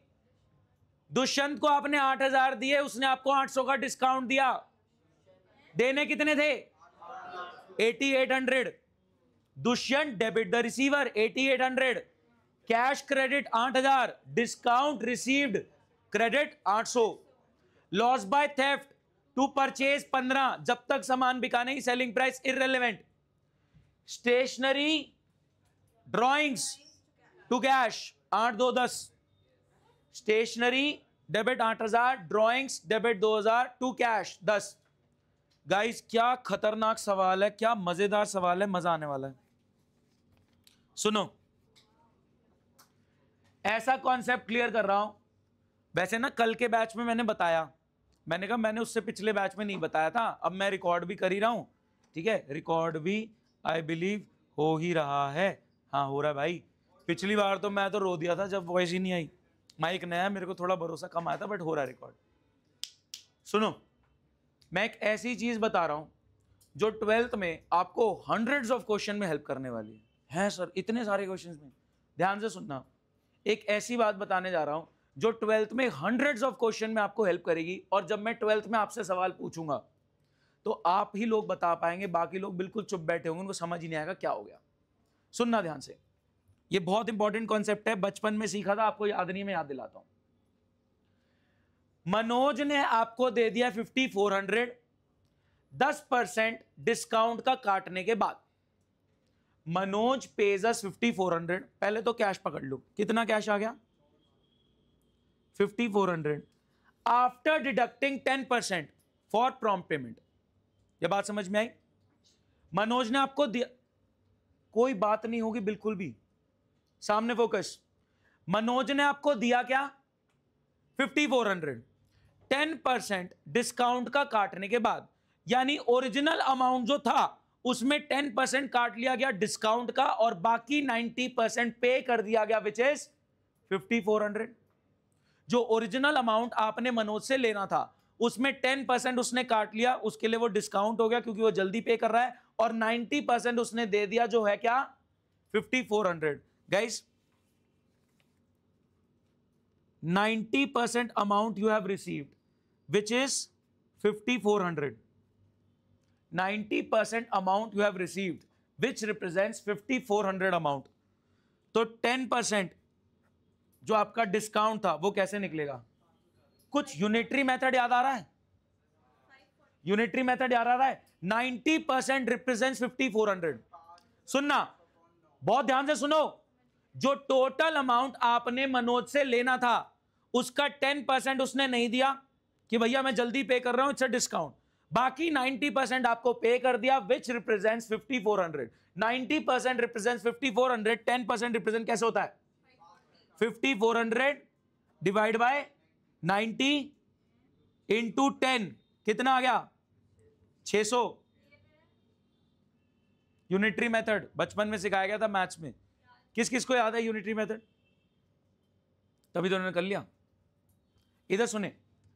दुष्यंत को आपने 8,000 दिए, उसने आपको 800 का डिस्काउंट दिया। देने कितने थे? 8800। Dushyant debit the receiver 8800, cash credit 8,000, discount received credit 800। Loss by theft to purchase 15, जब तक सामान बिका नहीं selling price irrelevant. Stationery drawings to cash 8,210, stationery debit 8,000, drawings debit 2,000 to cash 10। Guys क्या खतरनाक सवाल है, क्या मजेदार सवाल है, मजा आने वाला है। सुनो, ऐसा कॉन्सेप्ट क्लियर कर रहा हूं। वैसे ना कल के बैच में मैंने बताया, मैंने कहा मैंने उससे पिछले बैच में नहीं बताया था, अब मैं रिकॉर्ड भी कर ही रहा हूं, ठीक है, रिकॉर्ड भी आई बिलीव हो ही रहा है। हाँ हो रहा है भाई, पिछली बार तो मैं तो रो दिया था जब वॉइस ही नहीं आई, माइक नया, मेरे को थोड़ा भरोसा कम आया था, बट हो रहा है रिकॉर्ड। सुनो, मैं एक ऐसी चीज बता रहा हूं जो 12th में आपको हंड्रेड्स ऑफ क्वेश्चन में हेल्प करने वाली है सर, इतने सारे क्वेश्चंस में। ध्यान से सुनना, एक ऐसी बात बताने जा रहा हूं जो 12th में हंड्रेड्स ऑफ क्वेश्चन में आपको हेल्प करेगी, और जब मैं 12th में आपसे सवाल पूछूंगा तो आप ही लोग बता पाएंगे, बाकी लोग बिल्कुल चुप बैठे होंगे, उनको समझ ही नहीं आएगा क्या हो गया। सुनना ध्यान से, ये बहुत इंपॉर्टेंट कॉन्सेप्ट है, बचपन में सीखा था, आपको याद नहीं, मैं याद दिलाता हूं। मनोज ने आपको दे दिया 5400 10% डिस्काउंट का काटने के बाद। मनोज पेज अस 5400, पहले तो कैश पकड़ लो, कितना कैश आ गया? 5400 after deducting 10% for prompt payment. यह बात समझ में आई? मनोज ने आपको दिया, कोई बात नहीं होगी बिल्कुल भी, सामने फोकस। मनोज ने आपको दिया क्या? 5400, 10% डिस्काउंट का काटने के बाद, यानी ओरिजिनल अमाउंट जो था उसमें 10% काट लिया गया डिस्काउंट का, और बाकी 90% पे कर दिया गया, विच इज 5400। जो ओरिजिनल अमाउंट आपने मनोज से लेना था उसमें 10% उसने काट लिया, उसके लिए वो डिस्काउंट हो गया क्योंकि वो जल्दी पे कर रहा है, और 90% उसने दे दिया जो है क्या? 5400। Guys 90% amount you have received, which is 5400. 90% amount you have received, which represents 5400 amount. तो 10% जो आपका डिस्काउंट था वो कैसे निकलेगा? कुछ यूनिटरी मेथड याद आ रहा है? यूनिटरी मेथड याद आ रहा है? 90% रिप्रेजेंट्स 5400। सुनना, बहुत ध्यान से सुनो, जो टोटल अमाउंट आपने मनोज से लेना था उसका 10% उसने नहीं दिया कि भैया मैं जल्दी पे कर रहा हूं, इट्स अ डिस्काउंट। बाकी 90% आपको पे कर दिया, विच रिप्रेजेंट्स 5400। 90% रिप्रेजेंट्स 5400, 10% रिप्रेजेंट कैसे होता है? 5400 डिवाइड बाय 90 इंटू 10, कितना आ गया? 600। यूनिटरी मेथड बचपन में सिखाया गया था मैथ्स में, किस किस को याद है यूनिटरी मेथड? तभी तो उन्होंने कर लिया। इधर सुने,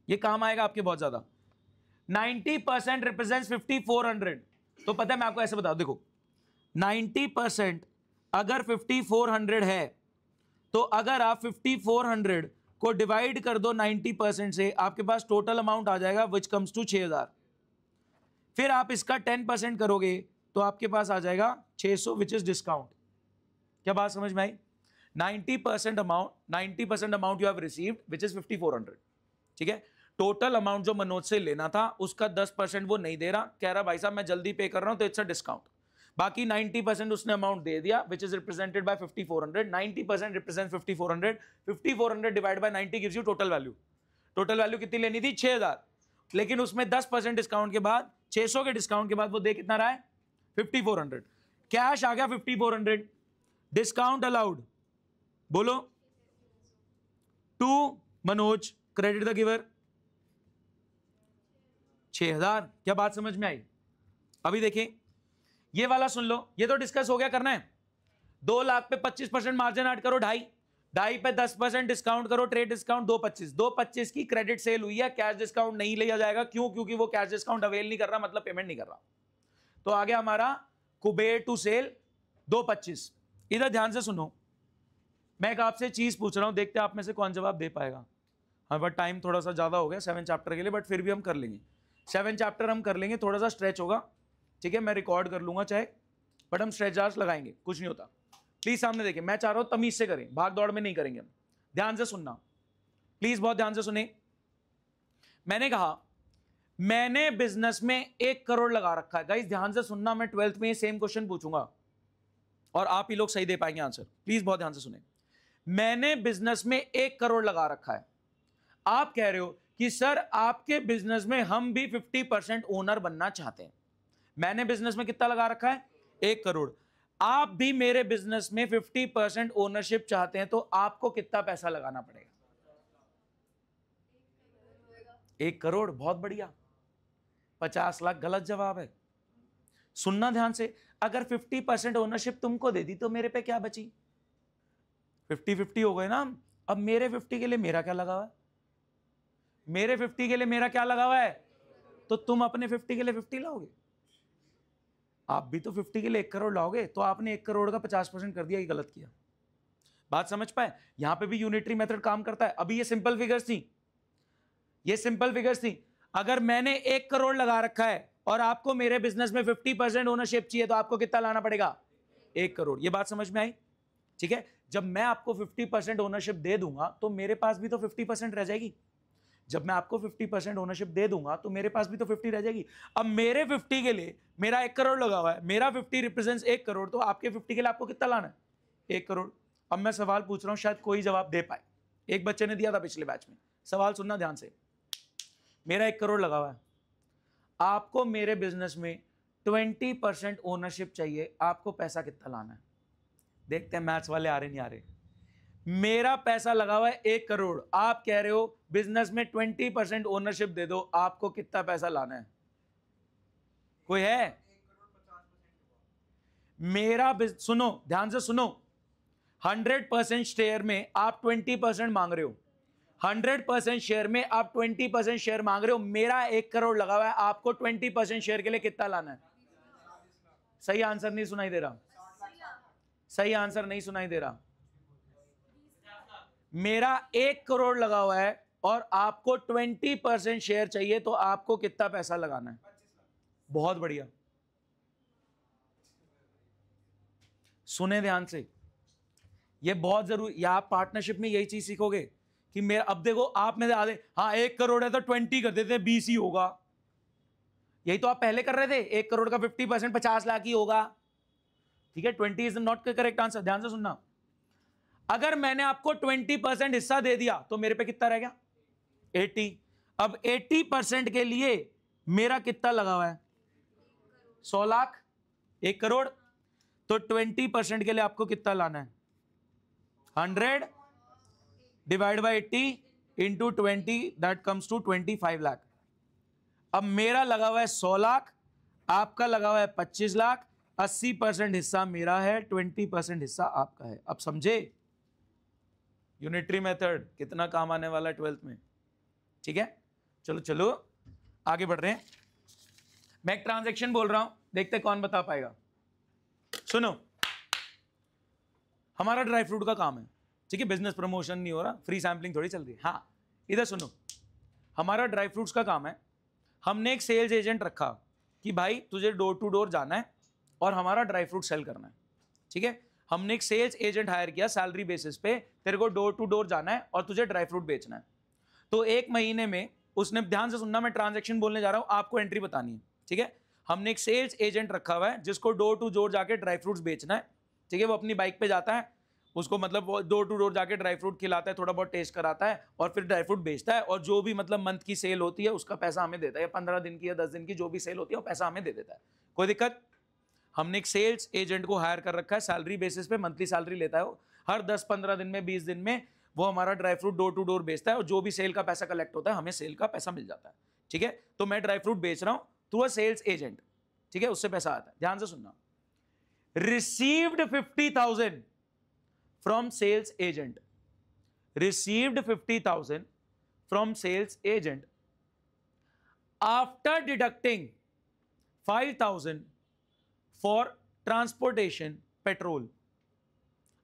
ये काम आएगा आपके बहुत ज्यादा। 90% रिप्रेजेंट्स 5400, तो पता है मैं आपको ऐसे बता दूं, देखो 90% अगर 5400 है तो अगर आप 5400 को डिवाइड कर दो 90% से, आपके पास टोटल अमाउंट आ जाएगा विच कम्स टू 6000। फिर आप इसका 10% करोगे तो आपके पास आ जाएगा 600 विच इज डिस्काउंट। क्या बात समझ में आई? 90% amount you have received which is 5400। ठीक है, टोटल अमाउंट जो मनोज से लेना था उसका 10% वो नहीं दे रहा, कह रहा भाई साहब मैं जल्दी पे कर रहा हूं तो इट्स अ डिस्काउंट। बाकी 90% उसने अमाउंट दे दिया which is represented by 5400। 90% represent 5400। 5400 divide by 90 gives you total value. Total value कितनी लेनी थी? 6000, लेकिन उसमें 10% डिस्काउंट के बाद, 600 के डिस्काउंट के बाद वो दे कितना रहा है? 5400। कैश आ गया 5400, डिस्काउंट अलाउड बोलो to Manoj, credit the giver 6000। क्या बात समझ में आई? अभी देखें ये वाला सुन लो, ये तो डिस्कस हो गया, करना है 2 लाख पे 25% मार्जिन ऐड करो, 2.5 पे 10% डिस्काउंट करो, ट्रेड डिस्काउंट 2.25 की क्रेडिट सेल हुई है, कैश डिस्काउंट नहीं लिया जाएगा। क्यों? क्योंकि वो कैश डिस्काउंट अवेल नहीं कर रहा, मतलब पेमेंट नहीं कर रहा। तो आ गया हमारा कुबेर टू सेल 2.25। इधर ध्यान से सुनो, मैं एक आपसे चीज पूछ रहा हूं, देखते हैं आप में से कौन जवाब दे पाएगा। हाँ बट टाइम थोड़ा सा ज्यादा हो गया 7 चैप्टर के लिए, बट फिर भी हम कर लेंगे 7 चैप्टर हम कर लेंगे, थोड़ा सा स्ट्रेच होगा। ठीक है, मैं रिकॉर्ड कर लूंगा चाहे, बट हम स्ट्रेच आर्स लगाएंगे, कुछ नहीं होता। प्लीज सामने देखें, मैं चाह रहा हूं तमीज से करें, भाग दौड़ में नहीं करेंगे हम। ध्यान से सुनना प्लीज, बहुत ध्यान से सुने। मैंने कहा मैंने बिजनेस में 1 करोड़ लगा रखा है। गाइस ध्यान से सुनना, मैं 12th में सेम क्वेश्चन पूछूंगा और आप ही लोग सही दे पाएंगे आंसर। प्लीज बहुत ध्यान से सुने। मैंने बिजनेस में 1 करोड़ लगा रखा है। आप कह रहे हो कि सर आपके बिजनेस में हम भी 50% ओनर बनना चाहते हैं। मैंने बिजनेस में कितना लगा रखा है? 1 करोड़। आप भी मेरे बिजनेस में 50% ओनरशिप चाहते हैं, तो आपको कितना पैसा लगाना पड़ेगा? 1 करोड़। बहुत बढ़िया। 50 लाख गलत जवाब है। सुनना ध्यान से, अगर 50% ओनरशिप तुमको दे दी तो मेरे पे क्या बची? 50-50 हो गए ना। अब मेरे 50 के लिए मेरा क्या लगा हुआ है? मेरे 50 के लिए मेरा क्या लगा हुआ है? तो तुम अपने 50 के लिए 50 लाओगे। आप भी तो 50 के लिए 1 करोड़ लाओगे, तो आपने 1 करोड़ का 50% कर दिया, ये गलत किया। बात समझ पाए? यहां पे भी यूनिटरी मेथड काम करता है। अभी ये सिंपल फिगर्स थी, ये सिंपल फिगर्स थी। अगर मैंने 1 करोड़ लगा रखा है और आपको मेरे बिजनेस में 50% ओनरशिप चाहिए, तो आपको कितना लाना पड़ेगा? 1 करोड़। ये बात समझ में आई? ठीक है, जब मैं आपको 50% ओनरशिप दे दूंगा तो मेरे पास भी तो 50% रह जाएगी। जब मैं आपको 50% ओनरशिप दे दूंगा तो मेरे पास भी तो 50 रह जाएगी। अब मेरे 50 के लिए मेरा 1 करोड़ लगा हुआ है, मेरा 50 रिप्रेजेंट्स 1 करोड़, तो आपके 50 के लिए आपको कितना लाना है? 1 करोड़। अब मैं सवाल पूछ रहा हूं, शायद कोई जवाब दे पाए। एक बच्चे ने दिया था पिछले बैच में। सवाल सुनना ध्यान से। मेरा 1 करोड़ लगा हुआ है, आपको मेरे बिजनेस में 20% ओनरशिप चाहिए, आपको पैसा कितना लाना है? देखते हैं मैथ्स वाले आ रहे नहीं आ रहे। मेरा पैसा लगा हुआ है 1 करोड़, आप कह रहे हो बिजनेस में 20% ओनरशिप दे दो, आपको कितना पैसा लाना है? कोई है? मेरा सुनो ध्यान से सुनो, 100% शेयर में आप 20% मांग रहे हो, 100% शेयर में आप 20% शेयर मांग रहे हो। मेरा 1 करोड़ लगा हुआ है, आपको 20% शेयर के लिए कितना लाना है? सही आंसर नहीं सुनाई दे रहा, सही आंसर नहीं सुनाई दे रहा। मेरा 1 करोड़ लगा हुआ है और आपको 20% शेयर चाहिए, तो आपको कितना पैसा लगाना है? बहुत बढ़िया, सुने ध्यान से, ये बहुत जरूरी। या आप पार्टनरशिप में यही चीज सीखोगे कि मेरा, अब देखो आप में आधे, हाँ 1 करोड़ है तो 20 कर देते, 20 ही होगा। यही तो आप पहले कर रहे थे, 1 करोड़ का 50% 50 लाख ही होगा। ठीक है, 20 इज नॉट करेक्ट आंसर। ध्यान से सुनना, अगर मैंने आपको 20% हिस्सा दे दिया तो मेरे पे कितना रह गया? 80। अब 80% के लिए मेरा कितना लगा हुआ है? 100 लाख। 1 करोड़, तो 20% के लिए आपको कितना लाना है? 100 divide by 80 into 20, that comes to 25 lakh. अब मेरा लगा हुआ है 100 लाख, आपका लगा हुआ है 25 लाख। 80% हिस्सा मेरा है, 20% हिस्सा आपका है। अब समझे यूनिटरी मेथड कितना काम आने वाला है 12th में? ठीक है, चलो चलो आगे बढ़ रहे हैं। मैं एक ट्रांजैक्शन बोल रहा हूं, देखते कौन बता पाएगा। सुनो, हमारा ड्राई फ्रूट का काम है, ठीक है, बिजनेस प्रमोशन नहीं हो रहा, फ्री सैंपलिंग थोड़ी चल रही है। हाँ इधर सुनो, हमारा ड्राई फ्रूट्स का काम है। हमने एक सेल्स एजेंट रखा कि भाई तुझे डोर टू डोर जाना है और हमारा ड्राई फ्रूट सेल करना है, ठीक है। हमने एक सेल्स एजेंट हायर किया सैलरी बेसिस पे, तेरे को डोर टू डोर जाना है और तुझे ड्राई फ्रूट बेचना है। तो एक महीने में उसने, ध्यान से सुनना, मैं ट्रांजैक्शन बोलने जा रहा हूं, आपको एंट्री बतानी है, ठीक है। हमने एक सेल्स एजेंट रखा हुआ है जिसको डोर टू डोर जाके ड्राई फ्रूट्स बेचना है, ठीक है। वो अपनी बाइक पे जाता है, उसको मतलब वो डोर टू डोर जाके ड्राई फ्रूट खिलाता है, थोड़ा बहुत टेस्ट कराता है और फिर ड्राई फ्रूट बेचता है, और जो भी मतलब मंथ की सेल होती है उसका पैसा हमें देता है, या 15 दिन की या 10 दिन की जो भी सेल होती है वो पैसा हमें दे देता है। कोई दिक्कत? हमने एक सेल्स एजेंट को हायर कर रखा है, सैलरी बेसिस पे मंथली सैलरी लेता है वो, हर 10-15 दिन में 20 दिन में वो हमारा dry fruit door to door बेचता है, और जो भी सेल का पैसा कलेक्ट होता है हमें सेल का पैसा मिल जाता है, ठीक है। तो मैं ड्राई फ्रूट बेच रहा हूं थ्रू अ सेल्स एजेंट, ठीक है, उससे पैसा आता है। ध्यान से सुनना, received 50,000 from sales agent, received 50,000 from sales agent after deducting 5,000 for transportation petrol.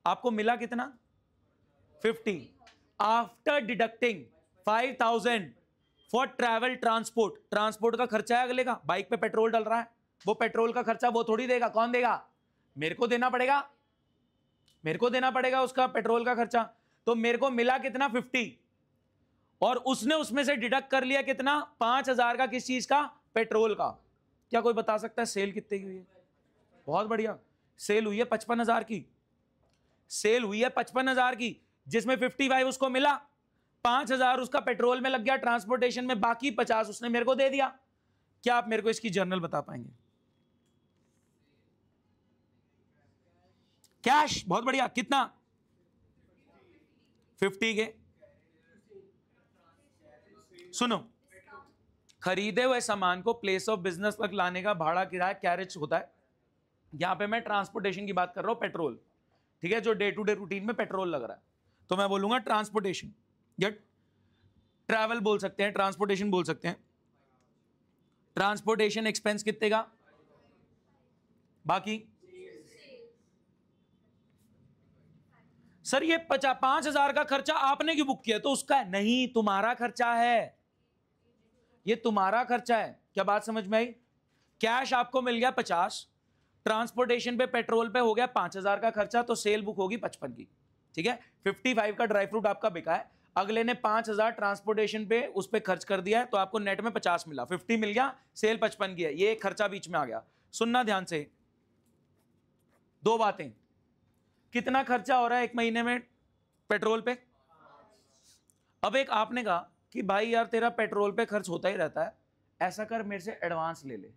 आपको मिला कितना? 50 after deducting 5,000 for travel transport. Transport का खर्चा है अगले का, बाइक पे पेट्रोल डल रहा है, वो पेट्रोल का खर्चा वो थोड़ी देगा, कौन देगा? मेरे को देना पड़ेगा, मेरे को देना पड़ेगा उसका पेट्रोल का खर्चा। तो मेरे को मिला कितना? 50, और उसने उसमें से डिडक्ट कर लिया कितना? 5,000 का। किस चीज का? पेट्रोल का। क्या कोई बता सकता है सेल कितने की हुई है? बहुत बढ़िया, सेल हुई है 55,000 की, सेल हुई है 55,000 की, जिसमें 55 उसको मिला, 5,000 उसका पेट्रोल में लग गया, ट्रांसपोर्टेशन में, बाकी 50 उसने मेरे को दे दिया। क्या आप मेरे को इसकी जर्नल बता पाएंगे? कैश, बहुत बढ़िया, कितना? 50 के। सुनो, खरीदे हुए सामान को प्लेस ऑफ बिजनेस तक लाने का भाड़ा, किराया, कैरेज होता है। यहां पे मैं ट्रांसपोर्टेशन की बात कर रहा हूं, पेट्रोल, ठीक है, जो डे टू डे रूटीन में पेट्रोल लग रहा है, तो मैं बोलूंगा ट्रांसपोर्टेशन, या ट्रैवल बोल सकते हैं, ट्रांसपोर्टेशन बोल सकते हैं। ट्रांसपोर्टेशन एक्सपेंस कितने का? बाकी सर ये 5,000 का खर्चा आपने क्यों बुक किया? तो उसका है नहीं, तुम्हारा खर्चा है, ये तुम्हारा खर्चा है। क्या बात समझ में आई? कैश आपको मिल गया 50, ट्रांसपोर्टेशन पे पेट्रोल पे हो गया 5,000 का खर्चा, तो सेल बुक होगी 55 की, ठीक है। 55 का ड्राई फ्रूट आपका बिका है, अगले ने 5,000 ट्रांसपोर्टेशन पे उस पे खर्च कर दिया है, तो आपको नेट में 50 मिला, 50 मिल गया, सेल 55 की है, ये खर्चा बीच में आ गया। सुनना ध्यान से, दो बातें, कितना खर्चा हो रहा है एक महीने में पेट्रोल पे? अब एक आपने कहा कि भाई यार तेरा पेट्रोल पे खर्च होता ही रहता है, ऐसा कर मेरे से एडवांस ले ले,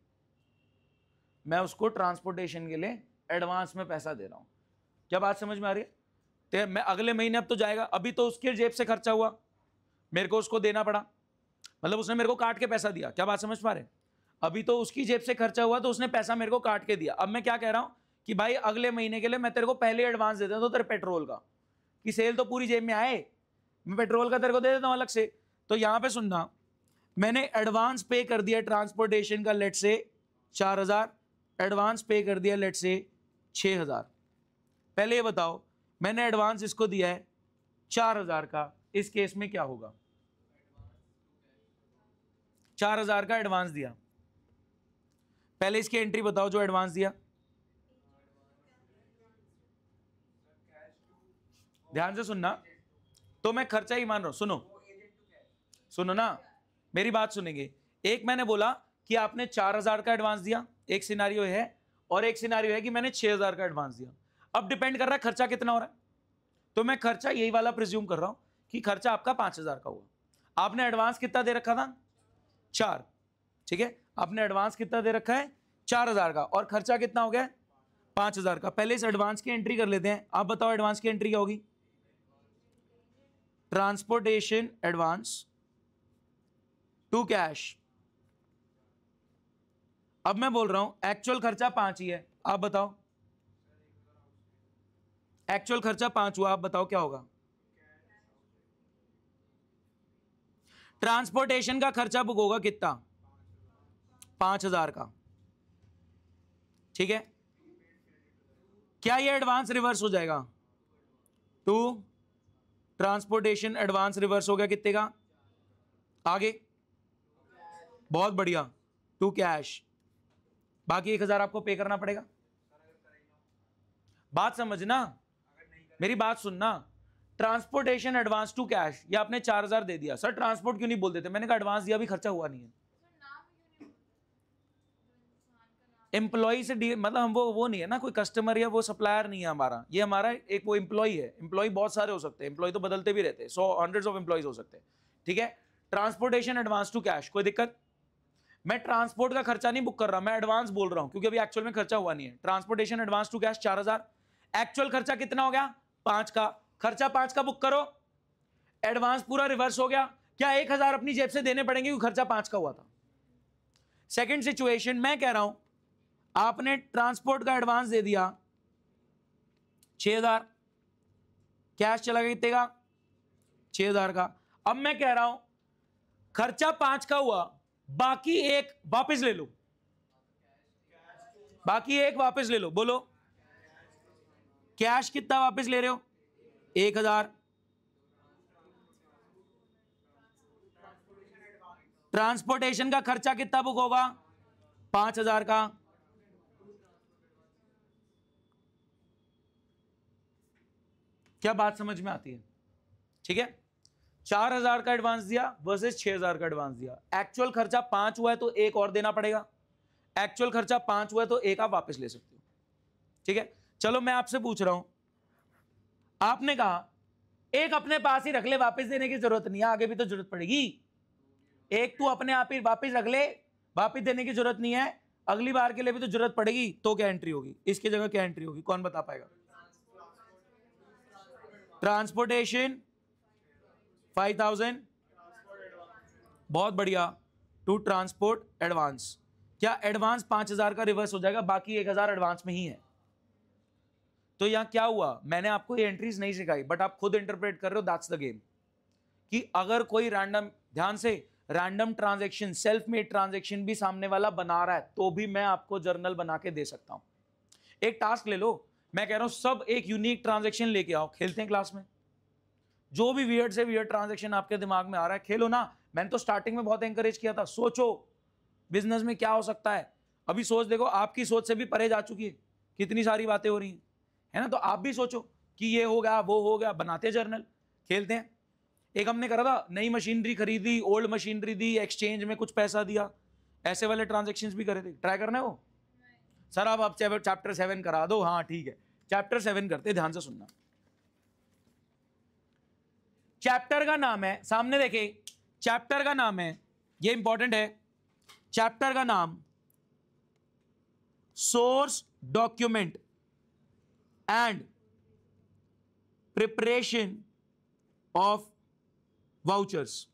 मैं उसको ट्रांसपोर्टेशन के लिए एडवांस में पैसा दे रहा हूं। क्या बात समझ में आ रही है? मैं अगले महीने अब तो जाएगा, अभी तो उसके जेब से खर्चा हुआ, मेरे को उसको देना पड़ा, मतलब उसने मेरे को काट के पैसा दिया। क्या बात समझ पा रहे? अभी तो उसकी जेब से खर्चा हुआ, तो उसने पैसा मेरे को काट के दिया। अब मैं क्या कह रहा हूं कि भाई अगले महीने के लिए मैं तेरे को पहले एडवांस दे देता हूं तेरे पेट्रोल का, कि सेल तो पूरी जेब में आए, मैं पेट्रोल का तेरे को दे देता हूं अलग से। तो यहां पे सुनना, मैंने एडवांस पे कर दिया ट्रांसपोर्टेशन का, लेट से 4,000, एडवांस पे कर दिया लेट से 6,000। पहले ये बताओ, मैंने एडवांस इसको दिया है 4,000 का, इस केस में क्या होगा? 4,000 का एडवांस दिया, पहले इसकी एंट्री बताओ जो एडवांस दिया। ध्यान से सुनना, तो मैं खर्चा ही मान रहा हूं, सुनो ना, मेरी बात सुनेंगे। एक मैंने बोला कि आपने 4,000 का एडवांस दिया, एक सिनारियो है, और एक सिनारियो है कि मैंने 6,000 का एडवांस दिया। अब डिपेंड कर रहा है खर्चा कितना हो रहा है, तो मैं खर्चा यही वाला प्रिज्यूम कर रहा हूं कि खर्चा आपका 5,000 का हुआ। आपने एडवांस कितना दे रखा था? 4, ठीक है, आपने एडवांस कितना दे रखा है? 4,000 का, और खर्चा कितना हो गया? 5,000 का। पहले इस एडवांस की एंट्री कर लेते हैं। आप बताओ एडवांस की एंट्री क्या होगी? Transportation advance to cash. अब मैं बोल रहा हूं एक्चुअल खर्चा 5 ही है, आप बताओ, एक्चुअल खर्चा 5 हुआ, आप बताओ क्या होगा? ट्रांसपोर्टेशन का खर्चा बुक होगा कितना? 5,000 का, ठीक है। क्या ये एडवांस रिवर्स हो जाएगा? टू ट्रांसपोर्टेशन एडवांस रिवर्स हो गया कितने का? आगे, बहुत बढ़िया, टू कैश। बाकी 1,000 आपको पे करना पड़ेगा, बात समझना, मेरी बात सुनना। ट्रांसपोर्टेशन एडवांस टू कैश, ये आपने 4000 दे दिया। सर ट्रांसपोर्ट क्यों नहीं बोल देते? मैंने कहा एडवांस दिया, भी खर्चा हुआ नहीं है। एम्प्लॉय से मतलब हम वो नहीं है ना, कोई कस्टमर या वो सप्लायर नहीं है हमारा, ये हमारा एक वो एम्प्लॉय है। एम्प्लॉय बहुत सारे हो सकते हैं, एम्प्लॉय तो बदलते भी रहते हैं, 100 हंड्रेड्स ऑफ एम्प्लॉयज हो सकते हैं, ठीक है। ट्रांसपोर्टेशन एडवांस टू कैश, कोई दिक्कत? मैं ट्रांसपोर्ट का खर्चा नहीं बुक कर रहा, मैं एडवांस बोल रहा हूं क्योंकि अभी एक्चुअल में खर्चा हुआ नहीं है। Transportation advance to cash 4000, actual खर्चा कितना हो गया? 5 का। खर्चा 5 का बुक करो, एडवांस पूरा रिवर्स हो गया। क्या 1000 अपनी जेब से देने पड़ेंगे क्योंकि खर्चा 5 का हुआ था? सेकंड सिचुएशन मैं कह रहा हूं, आपने ट्रांसपोर्ट का एडवांस दे दिया 6000, कैश चला गया कितने का? 6000 का। अब मैं कह रहा हूं खर्चा 5 का हुआ, बाकी 1 वापस ले लो, बाकी 1 वापस ले लो। बोलो कैश कितना वापस ले रहे हो? 1000। ट्रांसपोर्टेशन का खर्चा कितना बुक होगा? 5000 का। क्या बात समझ में आती है? ठीक है, 4000 का एडवांस दिया वर्सेस 6000 का एडवांस दिया। एक्चुअल खर्चा 5 हुआ है तो 1 और देना पड़ेगा। एक्चुअल खर्चा 5 हुआ है तो 1 आप वापस ले सकते हो, ठीक है। चलो मैं आपसे पूछ रहा हूं, आपने कहा 1 अपने पास ही रख ले, वापस देने की जरूरत नहीं है, आगे भी तो जरूरत पड़ेगी। 1 तू अपने आप ही वापस रख ले, वापस देने की जरूरत नहीं है, अगली बार के लिए भी तो जरूरत पड़ेगी। तो क्या एंट्री होगी इसकी जगह? क्या एंट्री होगी? कौन बता पाएगा? ट्रांसपोर्टेशन 5000, बहुत बढ़िया, टू ट्रांसपोर्ट एडवांस। क्या एडवांस 5000 का रिवर्स हो जाएगा? बाकी 1000 एडवांस में ही है। तो यहां क्या हुआ? मैंने आपको ये एंट्रीज नहीं सिखाई, बट आप खुद इंटरप्रेट कर रहे हो, दैट्स द गेम। कि अगर कोई रैंडम, ध्यान से, random transaction, self made transaction भी सामने वाला बना रहा है तो भी मैं आपको जर्नल बना के दे सकता हूं। एक टास्क ले लो, मैं कह रहा हूं सब एक यूनिक ट्रांजैक्शन लेके आओ, खेलते हैं क्लास में। जो भी वियर्ड से वियर्ड ट्रांजैक्शन आपके दिमाग में आ रहा है खेलो ना। मैंने तो स्टार्टिंग में बहुत एंकरेज किया था, सोचो बिजनेस में क्या हो सकता है। अभी सोच देखो, आपकी सोच से भी परे जा चुकी है, कितनी सारी बातें हो रही हैं, है ना। तो आप भी सोचो कि ये हो गया, वो हो गया, बनाते जर्नल, खेलते हैं। एक हमने करा था, नई मशीनरी खरीदी, ओल्ड मशीनरी दी, एक्सचेंज में कुछ पैसा दिया, ऐसे वाले ट्रांजैक्शंस भी करे थे। ट्राई करना है वो? सर आप चैप्टर 7 करा दो। हाँ ठीक है, चैप्टर 7 करते, ध्यान से सुनना। चैप्टर का नाम है, सामने देखे, चैप्टर का नाम है, ये इंपॉर्टेंट है, चैप्टर का नाम source document and preparation of vouchers.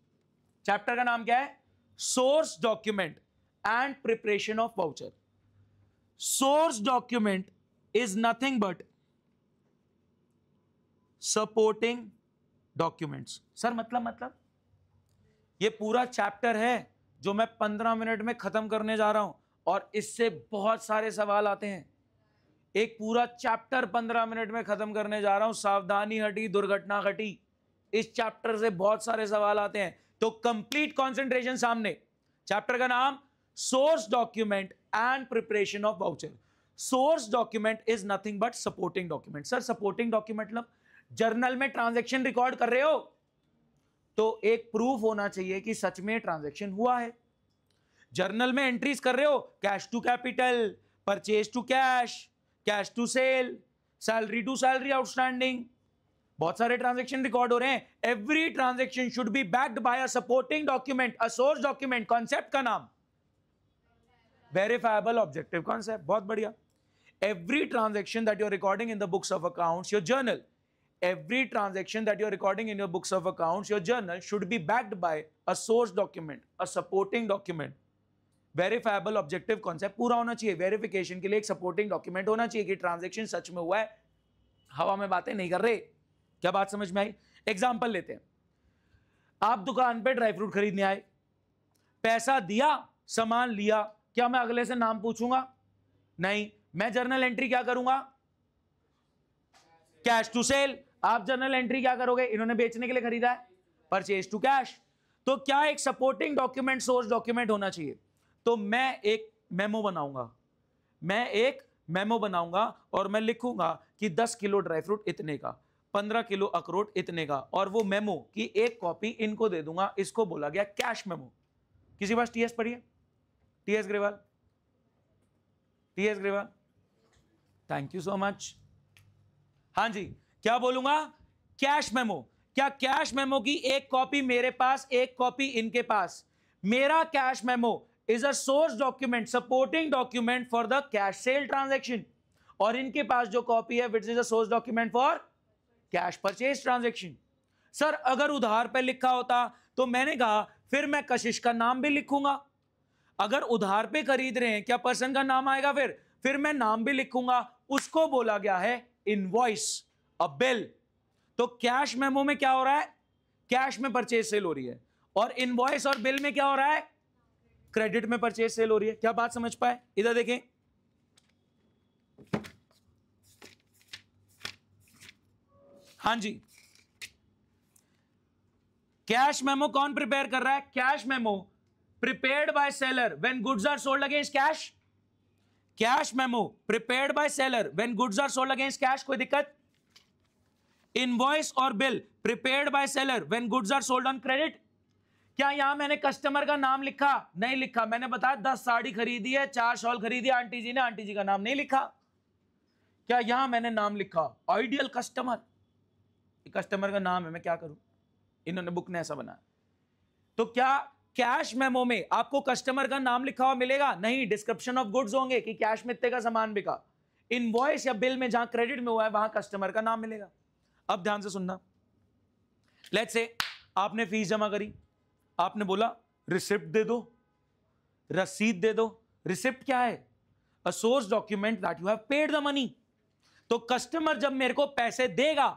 Chapter का नाम क्या है? Source document and preparation of voucher. Source document is nothing but supporting documents. Sir मतलब ये पूरा चैप्टर है जो मैं 15 मिनट में खत्म करने जा रहा हूं, और इससे बहुत सारे सवाल आते हैं। एक पूरा चैप्टर 15 मिनट में खत्म करने जा रहा हूं, सावधानी हटी दुर्घटना घटी। इस चैप्टर से बहुत सारे सवाल आते हैं, तो कंप्लीट कंसंट्रेशन सामने। चैप्टर का नाम source document and preparation of voucher. Source document is nothing but supporting document. Sir supporting document मतलब जर्नल में ट्रांजैक्शन रिकॉर्ड कर रहे हो तो एक प्रूफ होना चाहिए कि सच में ट्रांजैक्शन हुआ है। जर्नल में एंट्रीज कर रहे हो, cash to capital, purchase to cash, cash to sale, salary to salary outstanding, बहुत सारे ट्रांजैक्शन रिकॉर्ड हो रहे हैं। Every transaction should be backed by a supporting document, a source document. Concept का नाम वेरीफाइबल ऑब्जेक्टिव कॉन्सेप्ट। बहुत बढ़िया। Every transaction that you are recording in the books of accounts, your journal, every transaction that you are recording in your books of accounts, your journal, should be backed by a source document, a supporting document, verifiable objective concept पूरा होना चाहिए। वेरिफिकेशन के लिए एक सपोर्टिंग डॉक्यूमेंट होना चाहिए कि ट्रांजैक्शन सच में हुआ है, हवा में बातें नहीं कर रहे। क्या बात समझ में आई? एग्जांपल लेते हैं, आप दुकान पे ड्राई फ्रूट खरीदने आए, पैसा दिया, सामान लिया, क्या मैं अगले से नाम पूछूंगा? नहीं। मैं जर्नल एंट्री क्या करूंगा? Cash to sale. आप जर्नल एंट्री क्या करोगे? इन्होंने बेचने के लिए खरीदा है, परचेज टू कैश। तो क्या एक सपोर्टिंग डॉक्यूमेंट सोर्स डॉक्यूमेंट होना चाहिए? तो मैं एक मेमो बनाऊंगा, मैं एक मेमो बनाऊंगा और मैं लिखूंगा कि 10 किलो ड्राई फ्रूट इतने का, 15 किलो अखरोट इतने का, और वो मेमो की एक कॉपी इनको दे दूंगा। इसको बोला गया कैश मेमो। किसी पास टीएस पढ़ी है? TS Grewal, TS Grewal, thank you so much. हाँ जी, क्या बोलूंगा? Cash memo. क्या कैश मेमो की एक कॉपी मेरे पास, एक कॉपी इनके पास। मेरा cash memo is a source document, supporting document for the cash sale transaction, और इनके पास जो कॉपी है which is a source document for cash purchase transaction. Sir अगर उधार पे लिखा होता तो मैंने कहा फिर मैं कशिश का नाम भी लिखूंगा। अगर उधार पे खरीद रहे हैं क्या पर्सन का नाम आएगा? फिर मैं नाम भी लिखूंगा। उसको बोला गया है इनवॉइस, अ बिल। तो कैश मेमो में क्या हो रहा है? कैश में परचेज सेल हो रही है, और इनवॉइस और बिल में क्या हो रहा है? क्रेडिट में परचेज सेल हो रही है। क्या बात समझ पाए? इधर देखें, हाँ जी, कैश मेमो कौन प्रिपेयर कर रहा है? Cash memo prepared by seller when goods are sold against cash. Cash memo prepared by seller when goods are sold against cash. कोई दिक्कत? इनवॉइस और bill prepared by seller when goods are sold on credit. क्या यहां मैंने कस्टमर का नाम लिखा? नहीं लिखा। मैंने बताया 10 साड़ी खरीदी है, 4 शॉल खरीदी है आंटी जी ने, आंटी जी का नाम नहीं लिखा। क्या यहां मैंने नाम लिखा आइडियल कस्टमर? कस्टमर का नाम है, मैं क्या करूं? इन्होंने बुक ने ऐसा बनाया। तो क्या कैश मेमो में आपको कस्टमर का नाम लिखा हुआ मिलेगा? नहीं। डिस्क्रिप्शन ऑफ गुड्स होंगे कि कैश में इतने का सामान बिका। इनवॉइस या बिल में जहां क्रेडिट में हुआ है वहां कस्टमर का नाम मिलेगा। अब ध्यान से सुनना, लेट्स से आपने फीस जमा करी, आपने बोला रिसिप्ट दे दो, रसीद दे दो। रिसिप्ट क्या है? अ source document that you have paid the money. तो कस्टमर जब मेरे को पैसे देगा,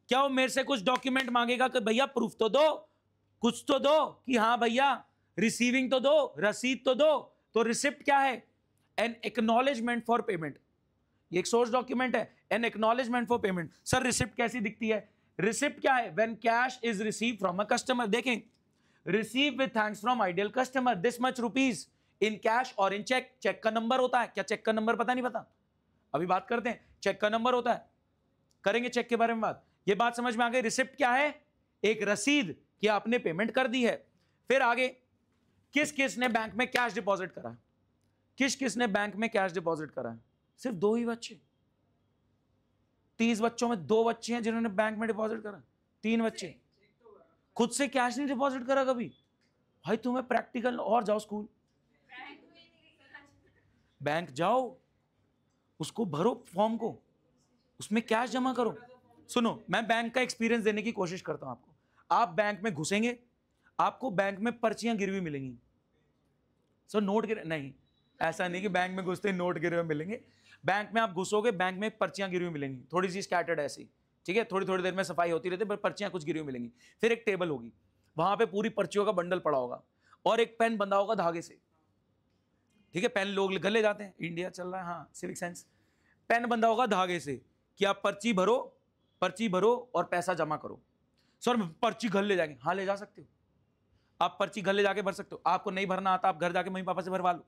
क्या वो मेरे से कुछ डॉक्यूमेंट मांगेगा कि भैया प्रूफ तो दो, कुछ तो दो कि हाँ भैया रिसीविंग तो दो, रसीद तो दो। तो रिसिप्ट क्या है? An acknowledgement for payment. ये एक सोर्स डॉक्यूमेंट है, an acknowledgement for payment. Sir receipt कैसी दिखती है? रिसिप्ट क्या है? When cash is receive from a customer. देखें, receive with thanks from ideal customer this much rupees in cash और इन चेक। चेक का नंबर होता है। क्या चेक का नंबर पता नहीं? पता? अभी बात करते हैं। चेक का नंबर होता है, करेंगे चेक के बारे में बात। ये बात समझ में आ गई? रिसिप्ट क्या है? एक रसीद कि आपने पेमेंट कर दी है। फिर आगे, किस किस ने बैंक में कैश डिपॉजिट करा? किस किस ने बैंक में कैश डिपॉजिट करा? सिर्फ 2 ही बच्चे। 30 बच्चों में 2 बच्चे हैं जिन्होंने बैंक में डिपॉजिट करा। 3 बच्चे खुद से कैश नहीं डिपॉजिट करा कभी। भाई तुम्हें प्रैक्टिकल, और जाओ स्कूल, बैंक जाओ, उसको भरो फॉर्म को, उसमें कैश जमा करो। सुनो, मैं बैंक का एक्सपीरियंस देने की कोशिश करता हूं आपको। आप बैंक में घुसेंगे, आपको बैंक में पर्चियां गिरी हुई मिलेंगी। सर नोट गिरे नहीं, ऐसा नहीं कि बैंक में घुसते ही नोट गिरे हुए मिलेंगे। बैंक में आप घुसोगे, बैंक में पर्चियां गिरी हुई मिलेंगी, थोड़ी सी स्कैटर्ड ऐसी, ठीक है, थोड़ी थोड़ी देर में सफाई होती रहती है, पर पर्चियां कुछ गिरी हुई मिलेंगी। फिर एक टेबल होगी, वहां पे पूरी पर्चियों का बंडल पड़ा होगा, और एक पेन बंधा होगा धागे से, ठीक है। पेन लोग गले जाते हैं, इंडिया चल रहा है, हाँ सिविक सेंस। पेन बंधा होगा धागे से कि आप पर्ची भरो और पैसा जमा करो। सर पर्ची घर ले जाएंगे? हाँ ले जा सकते हो, आप पर्ची घर ले जाके भर सकते हो। आपको नहीं भरना आता, आप घर जाके मम्मी पापा से भरवा लो,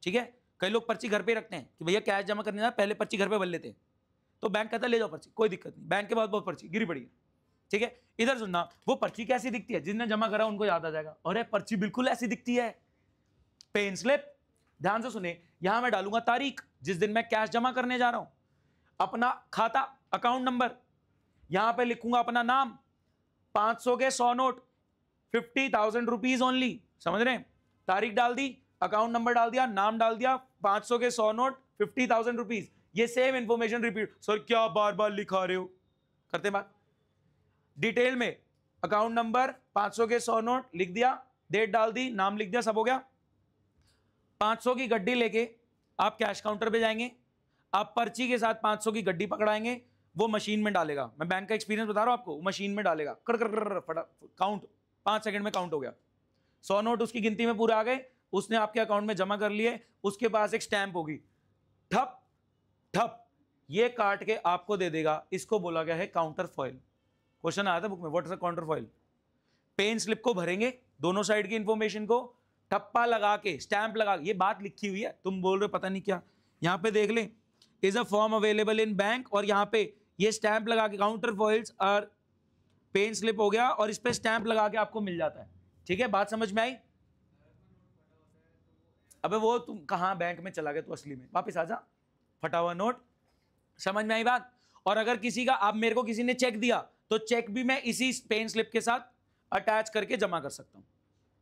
ठीक है। कई लोग पर्ची घर पे रखते हैं कि भैया कैश जमा करने ना पहले पर्ची घर पे भर लेते हैं, तो बैंक कहता है ले जाओ पर्ची, कोई दिक्कत नहीं, बैंक के बाद बहुत पर्ची गिरी पड़ी है, ठीक है। इधर सुनना, वो पर्ची कैसी दिखती है? जिसने जमा करा उनको याद आ जाएगा, अरे पर्ची बिल्कुल ऐसी दिखती है, पे इन स्लिप। ध्यान से सुने, यहां मैं डालूंगा तारीख जिस दिन मैं कैश जमा करने जा रहा हूं, अपना खाता अकाउंट नंबर, यहां पे लिखूंगा अपना नाम, 500 के 100 नोट, 50,000 रुपीज ओनली, समझ रहे हैं। तारीख डाल दी, अकाउंट नंबर डाल दिया, नाम डाल दिया, 500 के 100 नोट, 50,000 रुपीज। ये सेम इंफॉर्मेशन रिपीट। सर क्या बार बार लिखा रहे हो? करते बात। डिटेल में अकाउंट नंबर, 500 के 100 नोट लिख दिया, डेट डाल दी, नाम लिख दिया, सब हो गया। 500 की गड्डी लेके आप कैश काउंटर पे जाएंगे, आप पर्ची के साथ 500 की गड्डी पकड़ाएंगे, वो मशीन में डालेगा। मैं बैंक का एक्सपीरियंस बता रहा हूं आपको, मशीन में डालेगा, कर कर कर फटा काउंट, 5 सेकंड में काउंट हो गया। 100 नोट उसकी गिनती में पूरा आ गए, उसने आपके अकाउंट में जमा कर लिए। उसके पास एक स्टैंप होगी, ठप ठप, ये काट के आपको दे देगा। इसको बोला गया है काउंटर फॉइल। क्वेश्चन आया था बुक में, what is a counterfoil? Pay in slip को भरेंगे, दोनों साइड की इंफॉर्मेशन को, ठप्पा लगा के, स्टैंप लगा के, ये बात लिखी हुई है, तुम बोल रहे हो पता नहीं क्या, यहां पे देख लें, is a form available in bank, और यहां पे ये स्टैंप लगा के काउंटर फॉइल्स और पेन स्लिप हो गया, और इस पे स्टैंप लगा के आपको मिल जाता है। ठीक है, बात समझ में आई? अबे वो तुम कहां बैंक में चला गया तू, असली में वापस आ जा, फटा हुआ नोट। समझ में आई बात? और अगर किसी का, आप मेरे को किसी ने चेक दिया तो चेक भी मैं इसी पेन स्लिप के साथ अटैच करके जमा कर सकता हूं।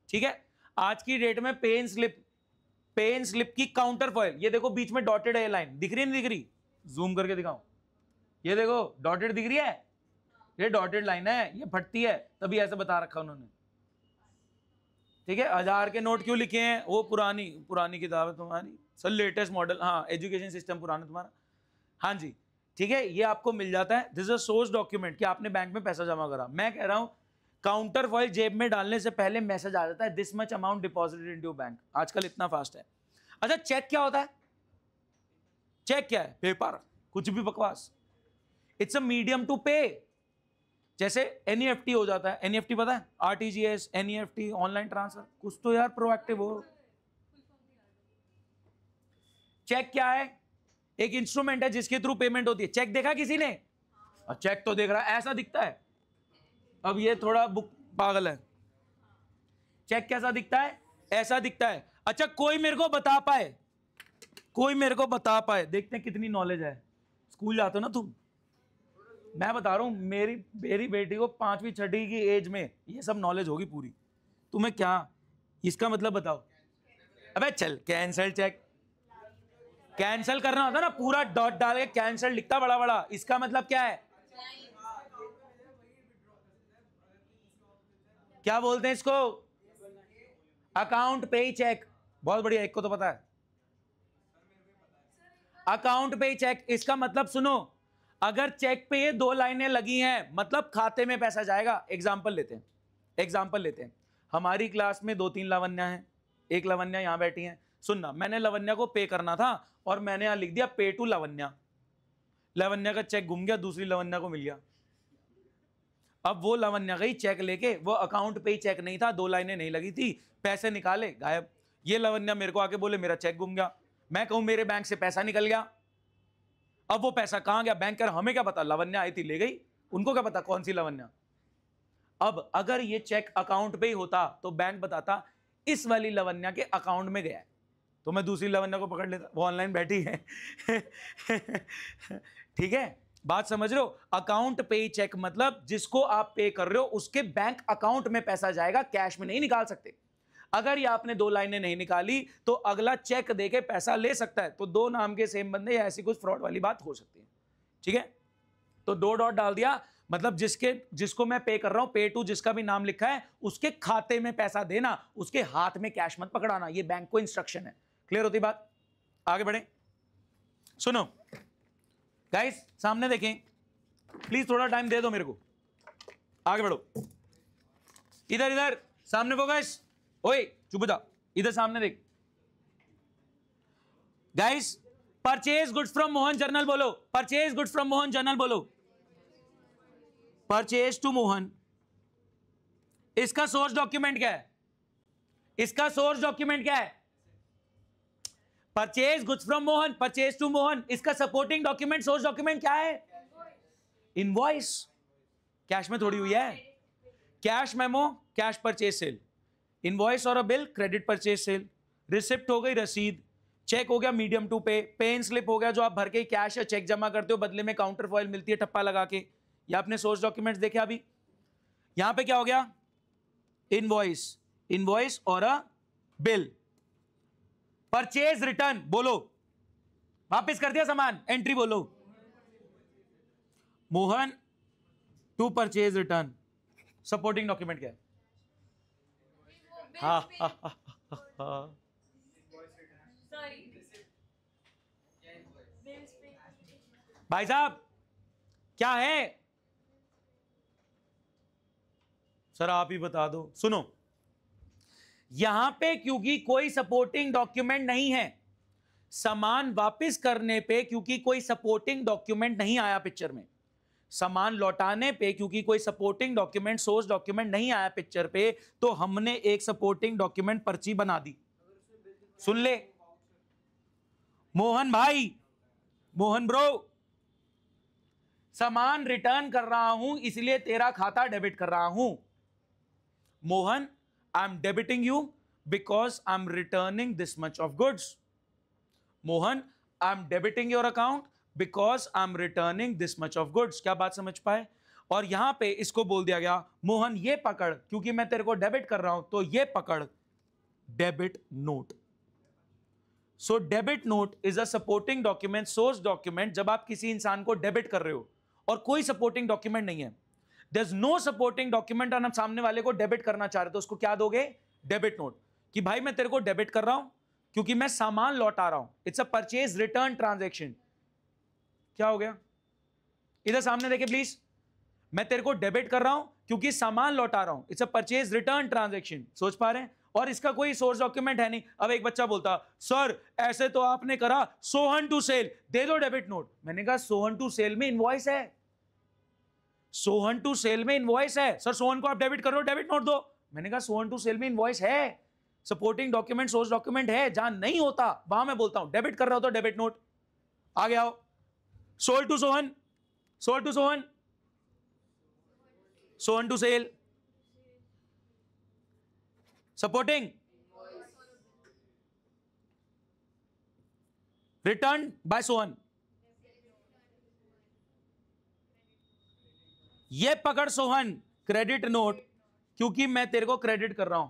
ठीक है, आज की डेट में पेन स्लिप की काउंटर फॉइल, ये देखो बीच में डॉटेड है लाइन, दिख रही नहीं दिख रही? जूम करके दिखाऊं, ये देखो डॉटेड दिख रही है, ये डॉटेड लाइन है, ये फटती है, तभी ऐसे बता रखा उन्होंने। ठीक है, 1000 के नोट क्यों लिखे हैं? वो पुरानी किताब है तुम्हारी सर, लेटेस्ट मॉडल, हाँ एजुकेशन सिस्टम पुराना तुम्हारा, हाँ जी। ठीक है, ये आपको मिल जाता है, this is a source document कि आपने बैंक में पैसा जमा करा। मैं कह रहा हूं काउंटर फॉइल जेब में डालने से पहले मैसेज आ जाता है, this much amount deposited into bank. आजकल इतना फास्ट है। अच्छा, चेक क्या होता है? चेक क्या है? पेपर, कुछ भी बकवास। इट्स अ मीडियम टू पे। जैसे एनईएफटी हो जाता है, एनईएफटी पता है? RTGS, NEFT, online transfer. कुछ तो यार प्रोएक्टिव हो। चेक क्या है? एक इंस्ट्रूमेंट है जिसके थ्रू पेमेंट होती है। चेक देखा किसी ने? चेक तो देख रहा है, ऐसा दिखता है। अब ये थोड़ा बुक पागल है। चेक कैसा दिखता है? ऐसा दिखता है। अच्छा, कोई मेरे को बता पाए, देखते हैं कितनी नॉलेज है। स्कूल जाते हो ना तुम, मैं बता रहा हूं, मेरी बेटी को 5वीं 6वीं की एज में ये सब नॉलेज होगी पूरी। तुम्हें क्या इसका मतलब बताओ? अबे चल, कैंसल चेक, कैंसल करना होता ना, पूरा डॉट डाल के कैंसल लिखता बड़ा बड़ा, इसका मतलब क्या है? क्या बोलते हैं इसको? अकाउंट पे चेक। बहुत बढ़िया, एक को तो पता है। अकाउंट पे चेक, इसका मतलब सुनो, अगर चेक पे ये 2 लाइनें लगी हैं मतलब खाते में पैसा जाएगा। एग्जांपल लेते हैं, हमारी क्लास में 2-3 लावण्या हैं, एक लावण्या यहां बैठी हैं। सुनना, मैंने लावण्या को पे करना था और मैंने यहां लिख दिया पे टू लावण्या। लावण्या का चेक घूम गया, दूसरी लावण्या को मिल गया। अब वो लावण्या गई चेक लेके, वो अकाउंट पे ही चेक नहीं था, 2 लाइनें नहीं लगी थी, पैसे निकाले, गायब। ये लावण्या मेरे को आके बोले मेरा चेक घूम गया। मैं कहूं मेरे बैंक से पैसा निकल गया। अब वो पैसा कहां गया? बैंक कर, हमें क्या पता, लावण्या आई थी ले गई, उनको क्या पता कौन सी लावण्या। अब अगर ये चेक अकाउंट पे ही होता तो बैंक बताता इस वाली लावण्या के अकाउंट में गया है, तो मैं दूसरी लावण्या को पकड़ लेता, वो ऑनलाइन बैठी है। ठीक है, बात समझ रहे हो? अकाउंट पे चेक मतलब जिसको आप पे कर रहे हो उसके बैंक अकाउंट में पैसा जाएगा, कैश में नहीं निकाल सकते। अगर ये आपने 2 लाइनें नहीं निकाली तो अगला चेक देके पैसा ले सकता है, तो 2 नाम के सेम बंदे या ऐसी कुछ फ्रॉड वाली बात हो सकती है। ठीक है, तो 2 डॉट डाल दिया, मतलब जिसको मैं पे कर रहा हूं, पे टू जिसका भी नाम लिखा है उसके खाते में पैसा देना, उसके हाथ में कैश मत पकड़ाना। ये बैंक को इंस्ट्रक्शन है। क्लियर होती बात? आगे बढ़े, सुनो गाइस, सामने देखें प्लीज, थोड़ा टाइम दे दो मेरे को, आगे बढ़ो। इधर सामने फोकस, ओए चुप जा, इधर सामने देख। Guys, purchase goods from Mohan journal बोलो, purchase goods from Mohan journal बोलो, परचेज टू मोहन। इसका सोर्स डॉक्यूमेंट क्या है? Purchase goods from Mohan, purchase to Mohan. इसका सपोर्टिंग डॉक्यूमेंट, सोर्स डॉक्यूमेंट क्या है? इनवॉइस। कैश में थोड़ी हुई है। Cash memo, cash purchase sale. Invoice और a bill, credit purchase sale. Receipt हो गई रसीद। चेक हो गया medium to pay. Pay in slip हो गया जो आप भर के कैश या चेक जमा करते हो, बदले में काउंटर फॉइल मिलती है ठप्पा लगा के। ये आपने सोर्स डॉक्यूमेंट्स देखे। अभी यहां पे क्या हो गया? इनवॉइस और अ बिल। परचेज रिटर्न बोलो, वापस कर दिया सामान, एंट्री बोलो, Mohan to purchase return. Supporting document क्या है? हाँ। भाई साहब क्या है? सर आप ही बता दो। सुनो, यहां पे क्योंकि कोई सपोर्टिंग डॉक्यूमेंट नहीं है, सामान वापस करने पे क्योंकि कोई सपोर्टिंग डॉक्यूमेंट नहीं आया पिक्चर में, सामान लौटाने पे क्योंकि कोई सपोर्टिंग डॉक्यूमेंट, सोर्स डॉक्यूमेंट नहीं आया पिक्चर पे, तो हमने एक सपोर्टिंग डॉक्यूमेंट पर्ची बना दी। सुन ले, मोहन भाई, मोहन ब्रो, सामान रिटर्न कर रहा हूं इसलिए तेरा खाता डेबिट कर रहा हूं। Mohan, I am debiting you because I am returning this much of goods. Mohan, I am debiting your account because I am returning this much of goods. क्या बात समझ पाए? और यहां पे इसको बोल दिया गया, मोहन ये पकड़, क्योंकि मैं तेरे को डेबिट कर रहा हूं तो ये पकड़ debit note. So debit note is a supporting document, source document, जब आप किसी इंसान को डेबिट कर रहे हो और कोई सपोर्टिंग डॉक्यूमेंट नहीं है, there is no supporting document, और हम सामने वाले को डेबिट करना चाह रहे तो उसको क्या दोगे? Debit note. कि भाई मैं तेरे को डेबिट कर रहा हूं क्योंकि मैं सामान लौटा रहा हूं, it's a purchase return transaction. क्या हो गया? इधर सामने देखे प्लीज। मैं तेरे को डेबिट कर रहा हूं क्योंकि सामान लौटा रहा हूं, it's a purchase return transaction. सोच पा रहे हैं? और इसका कोई सोर्स डॉक्यूमेंट है नहीं। अब एक बच्चा बोलता, सर ऐसे तो आपने करा सोहन टू सेल, दे दो डेबिट नोट। मैंने कहा सोहन टू सेल में इनवॉइस है, सोहन टू सेल में इनवॉइस है। सर सोहन को आप डेबिट कर रहे हो, डेबिट नोट दो। मैंने कहा सोहन टू सेल में इनवॉइस है, सपोर्टिंग डॉक्यूमेंट, सोर्स डॉक्यूमेंट है। जहां नहीं होता वहां मैं बोलता हूं डेबिट कर रहा हो तो डेबिट नोट। आगे आओ। Sold to Sohan, sold to Sohan, Sohan to sale, supporting, return by Sohan. ये पकड़ सोहन, क्रेडिट नोट, क्योंकि मैं तेरे को क्रेडिट कर रहा हूं,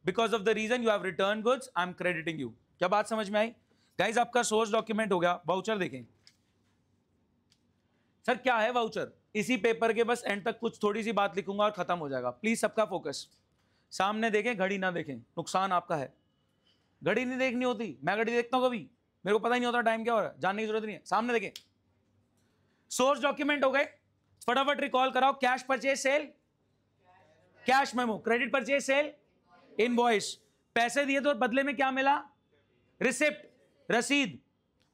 because of the reason you have return goods, I am crediting you. क्या बात समझ में आई? गाइस आपका सोर्स डॉक्यूमेंट हो गया। वाउचर देखें। सर क्या है वाउचर? इसी पेपर के बस एंड तक कुछ थोड़ी सी बात लिखूंगा और खत्म हो जाएगा। प्लीज सबका फोकस। सामने देखें, घड़ी ना देखें, नुकसान आपका है। घड़ी नहीं देखनी होती, मैं घड़ी देखता हूं कभी, मेरे को पता ही नहीं होता टाइम क्या हो रहा है, जानने की जरूरत नहीं है। सामने देखें, सोर्स डॉक्यूमेंट हो गए, फटाफट रिकॉल कराओ। Cash purchase cell, cash memo, credit purchase sale, invoice. पैसे दिए तो बदले में क्या मिला? रिसिप्ट, रसीद।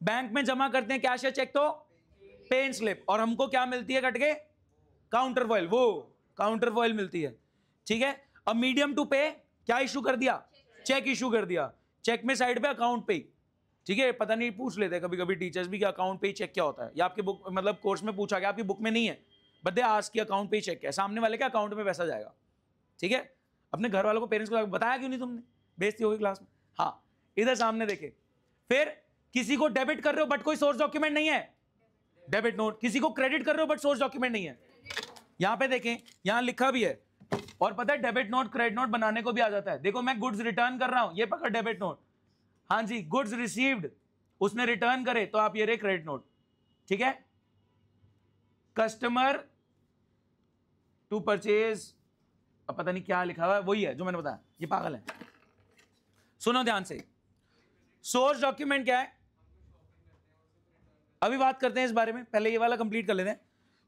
बैंक में जमा करते हैं कैश या चेक तो पे इन स्लिप, और हमको क्या मिलती है कट के? काउंटर फॉइल, वो काउंटर फॉइल मिलती है। ठीक है। अब मीडियम टू पे क्या इशू कर दिया? चेक इशू कर दिया। चेक में साइड पे अकाउंट पे। ठीक है, पता नहीं पूछ लेते कभी कभी टीचर्स भी कि अकाउंट पे चेक क्या होता है, या आपके बुक मतलब कोर्स में पूछा गया, आपकी बुक में नहीं है, बट दे आस्क कि अकाउंट पे चेक क्या है, सामने वाले के अकाउंट में पैसा जाएगा। ठीक है। अपने घर वालों को, पेरेंट्स को बताया क्यों नहीं तुमने? बेइज्जती होगी क्लास में। हाँ, इधर सामने देखे। फिर किसी को डेबिट कर रहे हो बट कोई सोर्स डॉक्यूमेंट नहीं है, डेबिट नोट। किसी को क्रेडिट कर रहे हो बट सोर्स डॉक्यूमेंट नहीं है। यहां पे देखें, यहां लिखा भी है। और पता है डेबिट नोट क्रेडिट नोट बनाने को भी आ जाता है। देखो मैं गुड्स रिटर्न कर रहा हूं, ये पकड़ डेबिट नोट। हाँ जी, गुड्स रिसीव्ड, उसने रिटर्न करे तो आप ये रहे क्रेडिट नोट। ठीक है। कस्टमर टू परचेज, अब पता नहीं क्या लिखा हुआ है, वही है जो मैंने बताया। ये पागल है। सुनो ध्यान से, सोर्स डॉक्यूमेंट क्या है अभी बात करते हैं इस बारे में, पहले ये वाला कंप्लीट कर लेते हैं।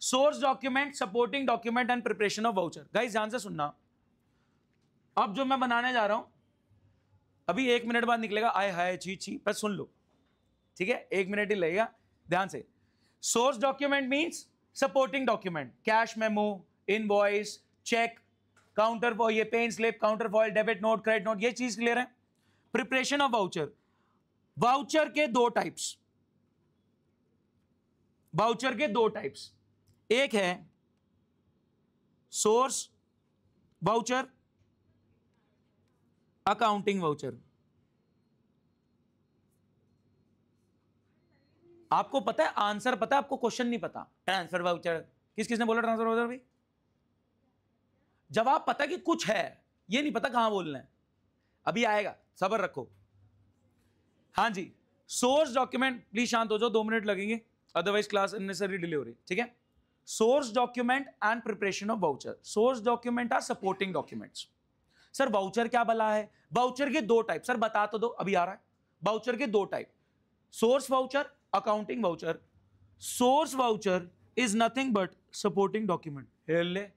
Source document, supporting document and preparation of voucher. Guys ध्यान से सुनना, अब जो मैं बनाने जा रहा हूं अभी 1 मिनट बाद निकलेगा, आए हाय छी छी, पर सुन लो। ठीक है, 1 मिनट ही लगेगा, ध्यान से। Source document means supporting document, cash memo, invoice, cheque, counter foil, ये pay in slip, counter foil, debit note, credit note, ये चीज क्लियर है। प्रिपरेशन ऑफ वाउचर, वाउचर के दो टाइप्स, वाउचर के दो टाइप्स, एक है सोर्स वाउचर, अकाउंटिंग वाउचर। आपको पता है आंसर, पता है आपको, क्वेश्चन नहीं पता। ट्रांसफर वाउचर, किसने बोला ट्रांसफर वाउचर? भी जवाब पता कि कुछ है, ये नहीं पता कहां बोलना है, अभी आएगा, सब्र रखो। हाँ जी, सोर्स डॉक्यूमेंट, प्लीज शांत हो जाओ, 2 मिनट लगेंगे, अदरवाइज क्लास अननेसेसरी डिले हो रही है। ठीक है। Source document and preparation of voucher. Source document are supporting documents. Sir voucher क्या भला है? वाउचर के दो टाइप, सर बता तो दो, अभी आ रहा है। वाउचर के दो type, source voucher, accounting voucher. Source voucher is nothing but supporting document. हेले,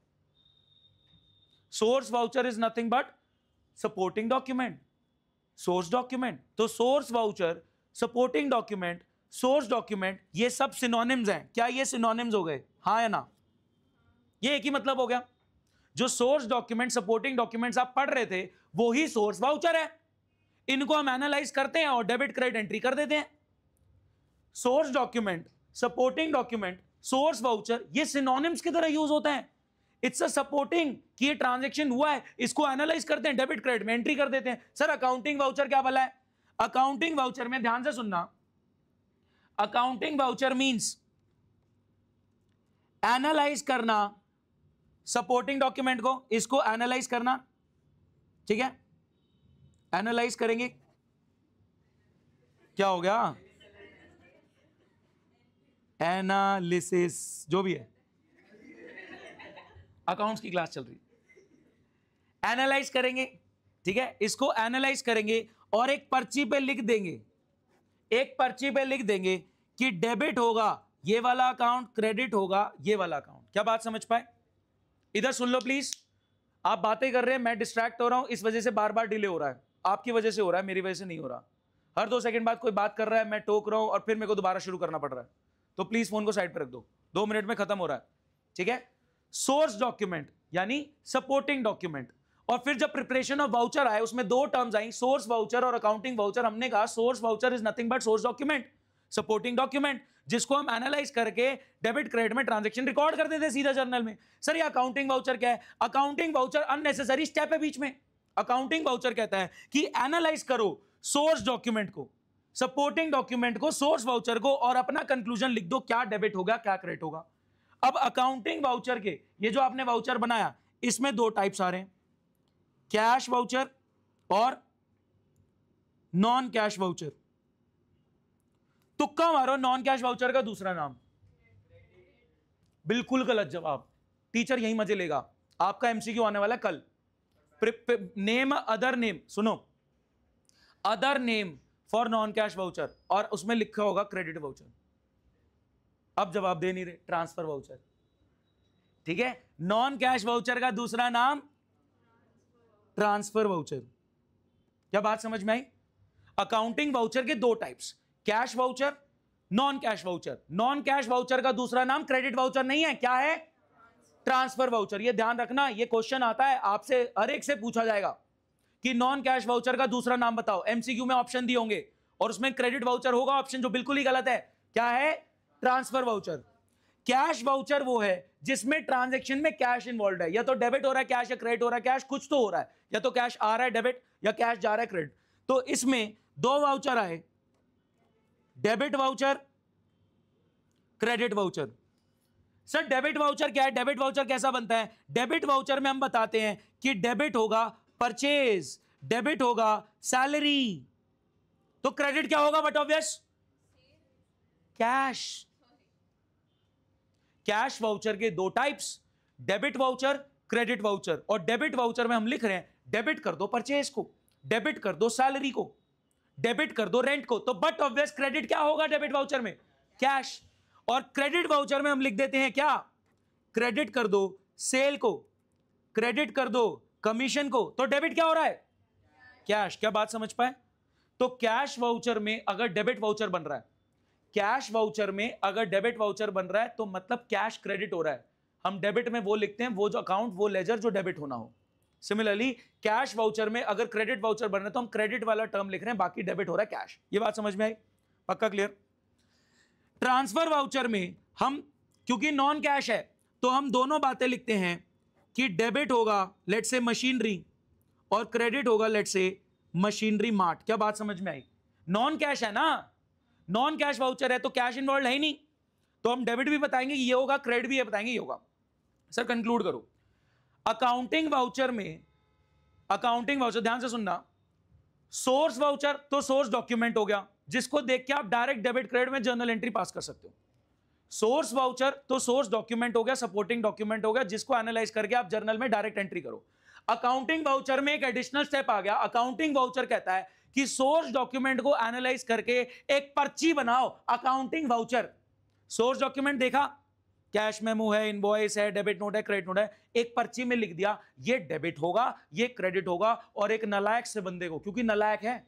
source voucher is nothing but supporting document. Source document, तो source voucher, supporting document, source document, ये सब सिनोनिम्स हैं। क्या ये सिनोनिम्स हो गए? हाँ या ना? ये एक ही मतलब हो गया। जो सोर्स डॉक्यूमेंट, सपोर्टिंग डॉक्यूमेंट्स आप पढ़ रहे थे वो ही सोर्स वाउचर है। इनको हम एनालाइज करते हैं और डेबिट क्रेडिट एंट्री कर देते हैं। Source document, supporting document, source voucher, ये सिनोनिम्स की तरह यूज होता है। इट्स अ सपोर्टिंग कि ये ट्रांजैक्शन हुआ है, इसको एनालाइज करते हैं, डेबिट क्रेडिट में एंट्री कर देते हैं। सर अकाउंटिंग वाउचर क्या भला है? अकाउंटिंग वाउचर में ध्यान से सुनना, अकाउंटिंग वाउचर मींस एनालाइज करना सपोर्टिंग डॉक्यूमेंट को, इसको एनालाइज करना, ठीक है, एनालाइज करेंगे। क्या हो गया? एनालिसिस, जो भी है, अकाउंट्स की क्लास चल रही, एनालाइज करेंगे, ठीक है, इसको एनालाइज करेंगे और एक पर्ची पे लिख देंगे, एक पर्ची पे लिख देंगे कि डेबिट होगा ये वाला अकाउंट, क्रेडिट होगा ये वाला अकाउंट। क्या बात समझ पाए? इधर सुन लो प्लीज, आप बातें कर रहे हैं, मैं डिस्ट्रैक्ट हो रहा हूं, इस वजह से बार बार डिले हो रहा है, आपकी वजह से हो रहा है, मेरी वजह से नहीं हो रहा। हर 2 सेकंड बाद कोई बात कर रहा है, मैं टोक रहा हूं और फिर मेरे को दोबारा शुरू करना पड़ रहा है, तो प्लीज फोन को साइड पर रख दो, 2 मिनट में खत्म हो रहा है, ठीक है। सोर्स डॉक्यूमेंट यानी सपोर्टिंग डॉक्यूमेंट, और फिर जब प्रिपरेशन ऑफ वाउचर आए उसमें 2 टर्म्स आई, सोर्स वाउचर और अकाउंटिंग वाउचर। हमने कहा source voucher is nothing but source document, supporting document जिसको हम एनालाइज करके डेबिट क्रेडिट में ट्रांजैक्शन रिकॉर्ड कर देते हैं सीधा जर्नल में। सर ये अकाउंटिंग वाउचर क्या है? अकाउंटिंग वाउचर अननेसेसरी स्टेप है बीच में। अकाउंटिंग वाउचर कहता है कि एनालाइज करो सोर्स डॉक्यूमेंट को, सपोर्टिंग डॉक्यूमेंट को, सोर्स वाउचर को, और अपना कंक्लूजन लिख दो, क्या डेबिट होगा क्या क्रेडिट होगा। अब अकाउंटिंग वाउचर के ये जो आपने वाउचर बनाया, इसमें 2 टाइप्स आ रहे हैं, कैश वाउचर और नॉन कैश वाउचर। तुक्का मारो, नॉन कैश वाउचर का दूसरा नाम। बिल्कुल गलत जवाब, टीचर यही मजे लेगा। आपका एमसीक्यू आने वाला है कल। नेम अदर नेम, सुनो, other name for non cash voucher, और उसमें लिखा होगा क्रेडिट वाउचर। अब जवाब दे नहीं रहे, ट्रांसफर वाउचर, ठीक है। नॉन कैश वाउचर का दूसरा नाम ट्रांसफर वाउचर। क्या बात समझ में आई? अकाउंटिंग वाउचर के 2 types, cash voucher, non cash voucher. Non cash voucher का दूसरा नाम क्रेडिट वाउचर नहीं है, क्या है? Transfer voucher. ये ध्यान रखना, ये क्वेश्चन आता है आपसे, हर एक से पूछा जाएगा कि नॉन कैश वाउचर का दूसरा नाम बताओ। एमसीक्यू में ऑप्शन दिए होंगे और उसमें क्रेडिट वाउचर होगा ऑप्शन, जो बिल्कुल ही गलत है। क्या है? Transfer voucher. कैश वाउचर वो है जिसमें ट्रांजैक्शन में कैश इन्वॉल्व है, या तो डेबिट हो रहा है कैश या क्रेडिट हो रहा है कैश, कुछ तो हो रहा है, या तो कैश आ रहा है डेबिट या कैश जा रहा है क्रेडिट। तो इसमें 2 वाउचर आए, debit voucher, credit voucher. Sir debit voucher क्या है? डेबिट वाउचर कैसा बनता है? डेबिट वाउचर में हम बताते हैं कि डेबिट होगा परचेज, डेबिट होगा सैलरी, तो क्रेडिट क्या होगा? But obvious cash. Cash voucher के 2 types, debit voucher, credit voucher. और डेबिट वाउचर में हम लिख रहे हैं डेबिट कर दो परचेज को, डेबिट कर दो सैलरी को, डेबिट कर दो रेंट को, तो बट ऑब्वियस क्रेडिट क्या होगा डेबिट वाउचर में? कैश। और क्रेडिट वाउचर में हम लिख देते हैं क्या? क्रेडिट कर दो सेल को, क्रेडिट कर दो कमीशन को, तो डेबिट क्या हो रहा है? कैश। क्या बात समझ पाए? तो कैश वाउचर में अगर डेबिट वाउचर बन रहा है, कैश वाउचर में अगर डेबिट वाउचर बन रहा है तो मतलब कैश क्रेडिट हो रहा है। हम डेबिट में वो लिखते हैं, वो जो अकाउंट, वो लेजर जो डेबिट होना हो। सिमिलरली कैश वाउचर में अगर क्रेडिट वाउचर बन रहा है तो हम क्रेडिट वाला टर्म लिख रहे हैं, बाकी डेबिट हो रहा है कैश। ये बात समझ में आई? पक्का क्लियर? ट्रांसफर वाउचर में हम, क्योंकि नॉन कैश है, तो हम दोनों बातें लिखते हैं कि डेबिट होगा लेट से मशीनरी और क्रेडिट होगा लेट से मशीनरी मार्ट। क्या बात समझ में आई? नॉन कैश है ना, नॉन कैश वाउचर है तो कैश इन्वॉल्व है ही नहीं, तो हम डेबिट भी बताएंगे ये होगा, क्रेडिट भी ये बताएंगे ये होगा। सर कंक्लूड करो। अकाउंटिंग वाउचर में, अकाउंटिंग वाउचर ध्यान से सुनना, सोर्स वाउचर तो सोर्स डॉक्यूमेंट हो गया जिसको देख के आप डायरेक्ट डेबिट क्रेडिट में जर्नल एंट्री पास कर सकते हो। सोर्स वाउचर तो सोर्स डॉक्यूमेंट हो गया, सपोर्टिंग डॉक्यूमेंट हो गया जिसको एनालाइज करके आप जर्नल में डायरेक्ट एंट्री करो। अकाउंटिंग वाउचर में एक एडिशनल स्टेप आ गया। अकाउंटिंग वाउचर कहता है कि सोर्स डॉक्यूमेंट को एनालाइज करके एक पर्ची बनाओ, अकाउंटिंग वाउचर। सोर्स डॉक्यूमेंट देखा, कैश मेमो है, इनवॉइस है, डेबिट नोट है, क्रेडिट नोट है, एक पर्ची में लिख दिया ये डेबिट होगा, ये क्रेडिट होगा। और एक नालायक से बंदे को, क्योंकि नालायक है,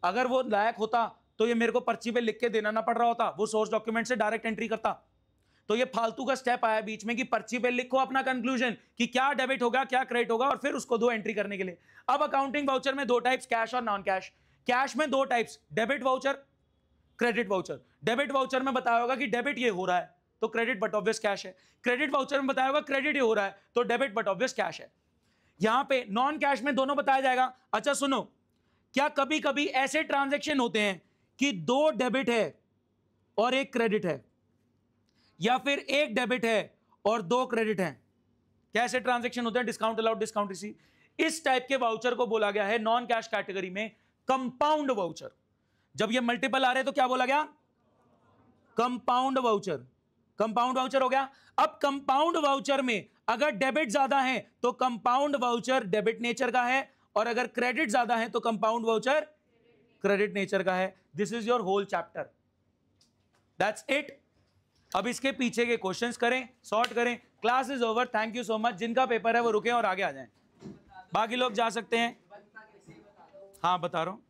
अगर वो लायक होता तो ये मेरे को पर्ची पे लिख के देना ना पड़ रहा होता, वो सोर्स डॉक्यूमेंट से डायरेक्ट एंट्री करता। तो ये फालतू का स्टेप आया बीच में कि पर्ची पे लिखो अपना कंक्लूजन कि क्या डेबिट होगा क्या क्रेडिट होगा, और फिर उसको दो एंट्री करने के लिए। अब अकाउंटिंग वाउचर में 2 टाइप्स, कैश और नॉन कैश। कैश में दो types, debit voucher, credit voucher. Debit voucher में बताया होगा कि डेबिट ये हो रहा है तो क्रेडिट बट ऑब्वियस कैश है। क्रेडिट वाउचर में बताया होगा क्रेडिट ये हो रहा है तो डेबिट बट ऑब्वियस कैश है। यहां पे नॉन कैश में दोनों बताया जाएगा। अच्छा सुनो, क्या कभी कभी ऐसे ट्रांजैक्शन होते हैं कि दो डेबिट है और एक क्रेडिट है, या फिर एक डेबिट है और दो क्रेडिट है? कैसे ट्रांजैक्शन होते हैं? Discount allowed, discount receive. इस टाइप के वाउचर को बोला गया है नॉन कैश कैटेगरी में कंपाउंड वाउचर। जब ये मल्टीपल आ रहे तो क्या बोला गया? Compound voucher. कंपाउंड वाउचर हो गया। अब कंपाउंड वाउचर में अगर डेबिट ज्यादा है तो कंपाउंड वाउचर डेबिट नेचर का है, और अगर क्रेडिट ज्यादा है तो कंपाउंड वाउचर क्रेडिट नेचर का है। This is your whole chapter, that's it. अब इसके पीछे के क्वेश्चंस करें, सॉर्ट करें। Class is over, thank you so much. जिनका पेपर है वो रुकें और आगे आ जाएं, बाकी लोग जा सकते हैं। हाँ बता रहा हूं।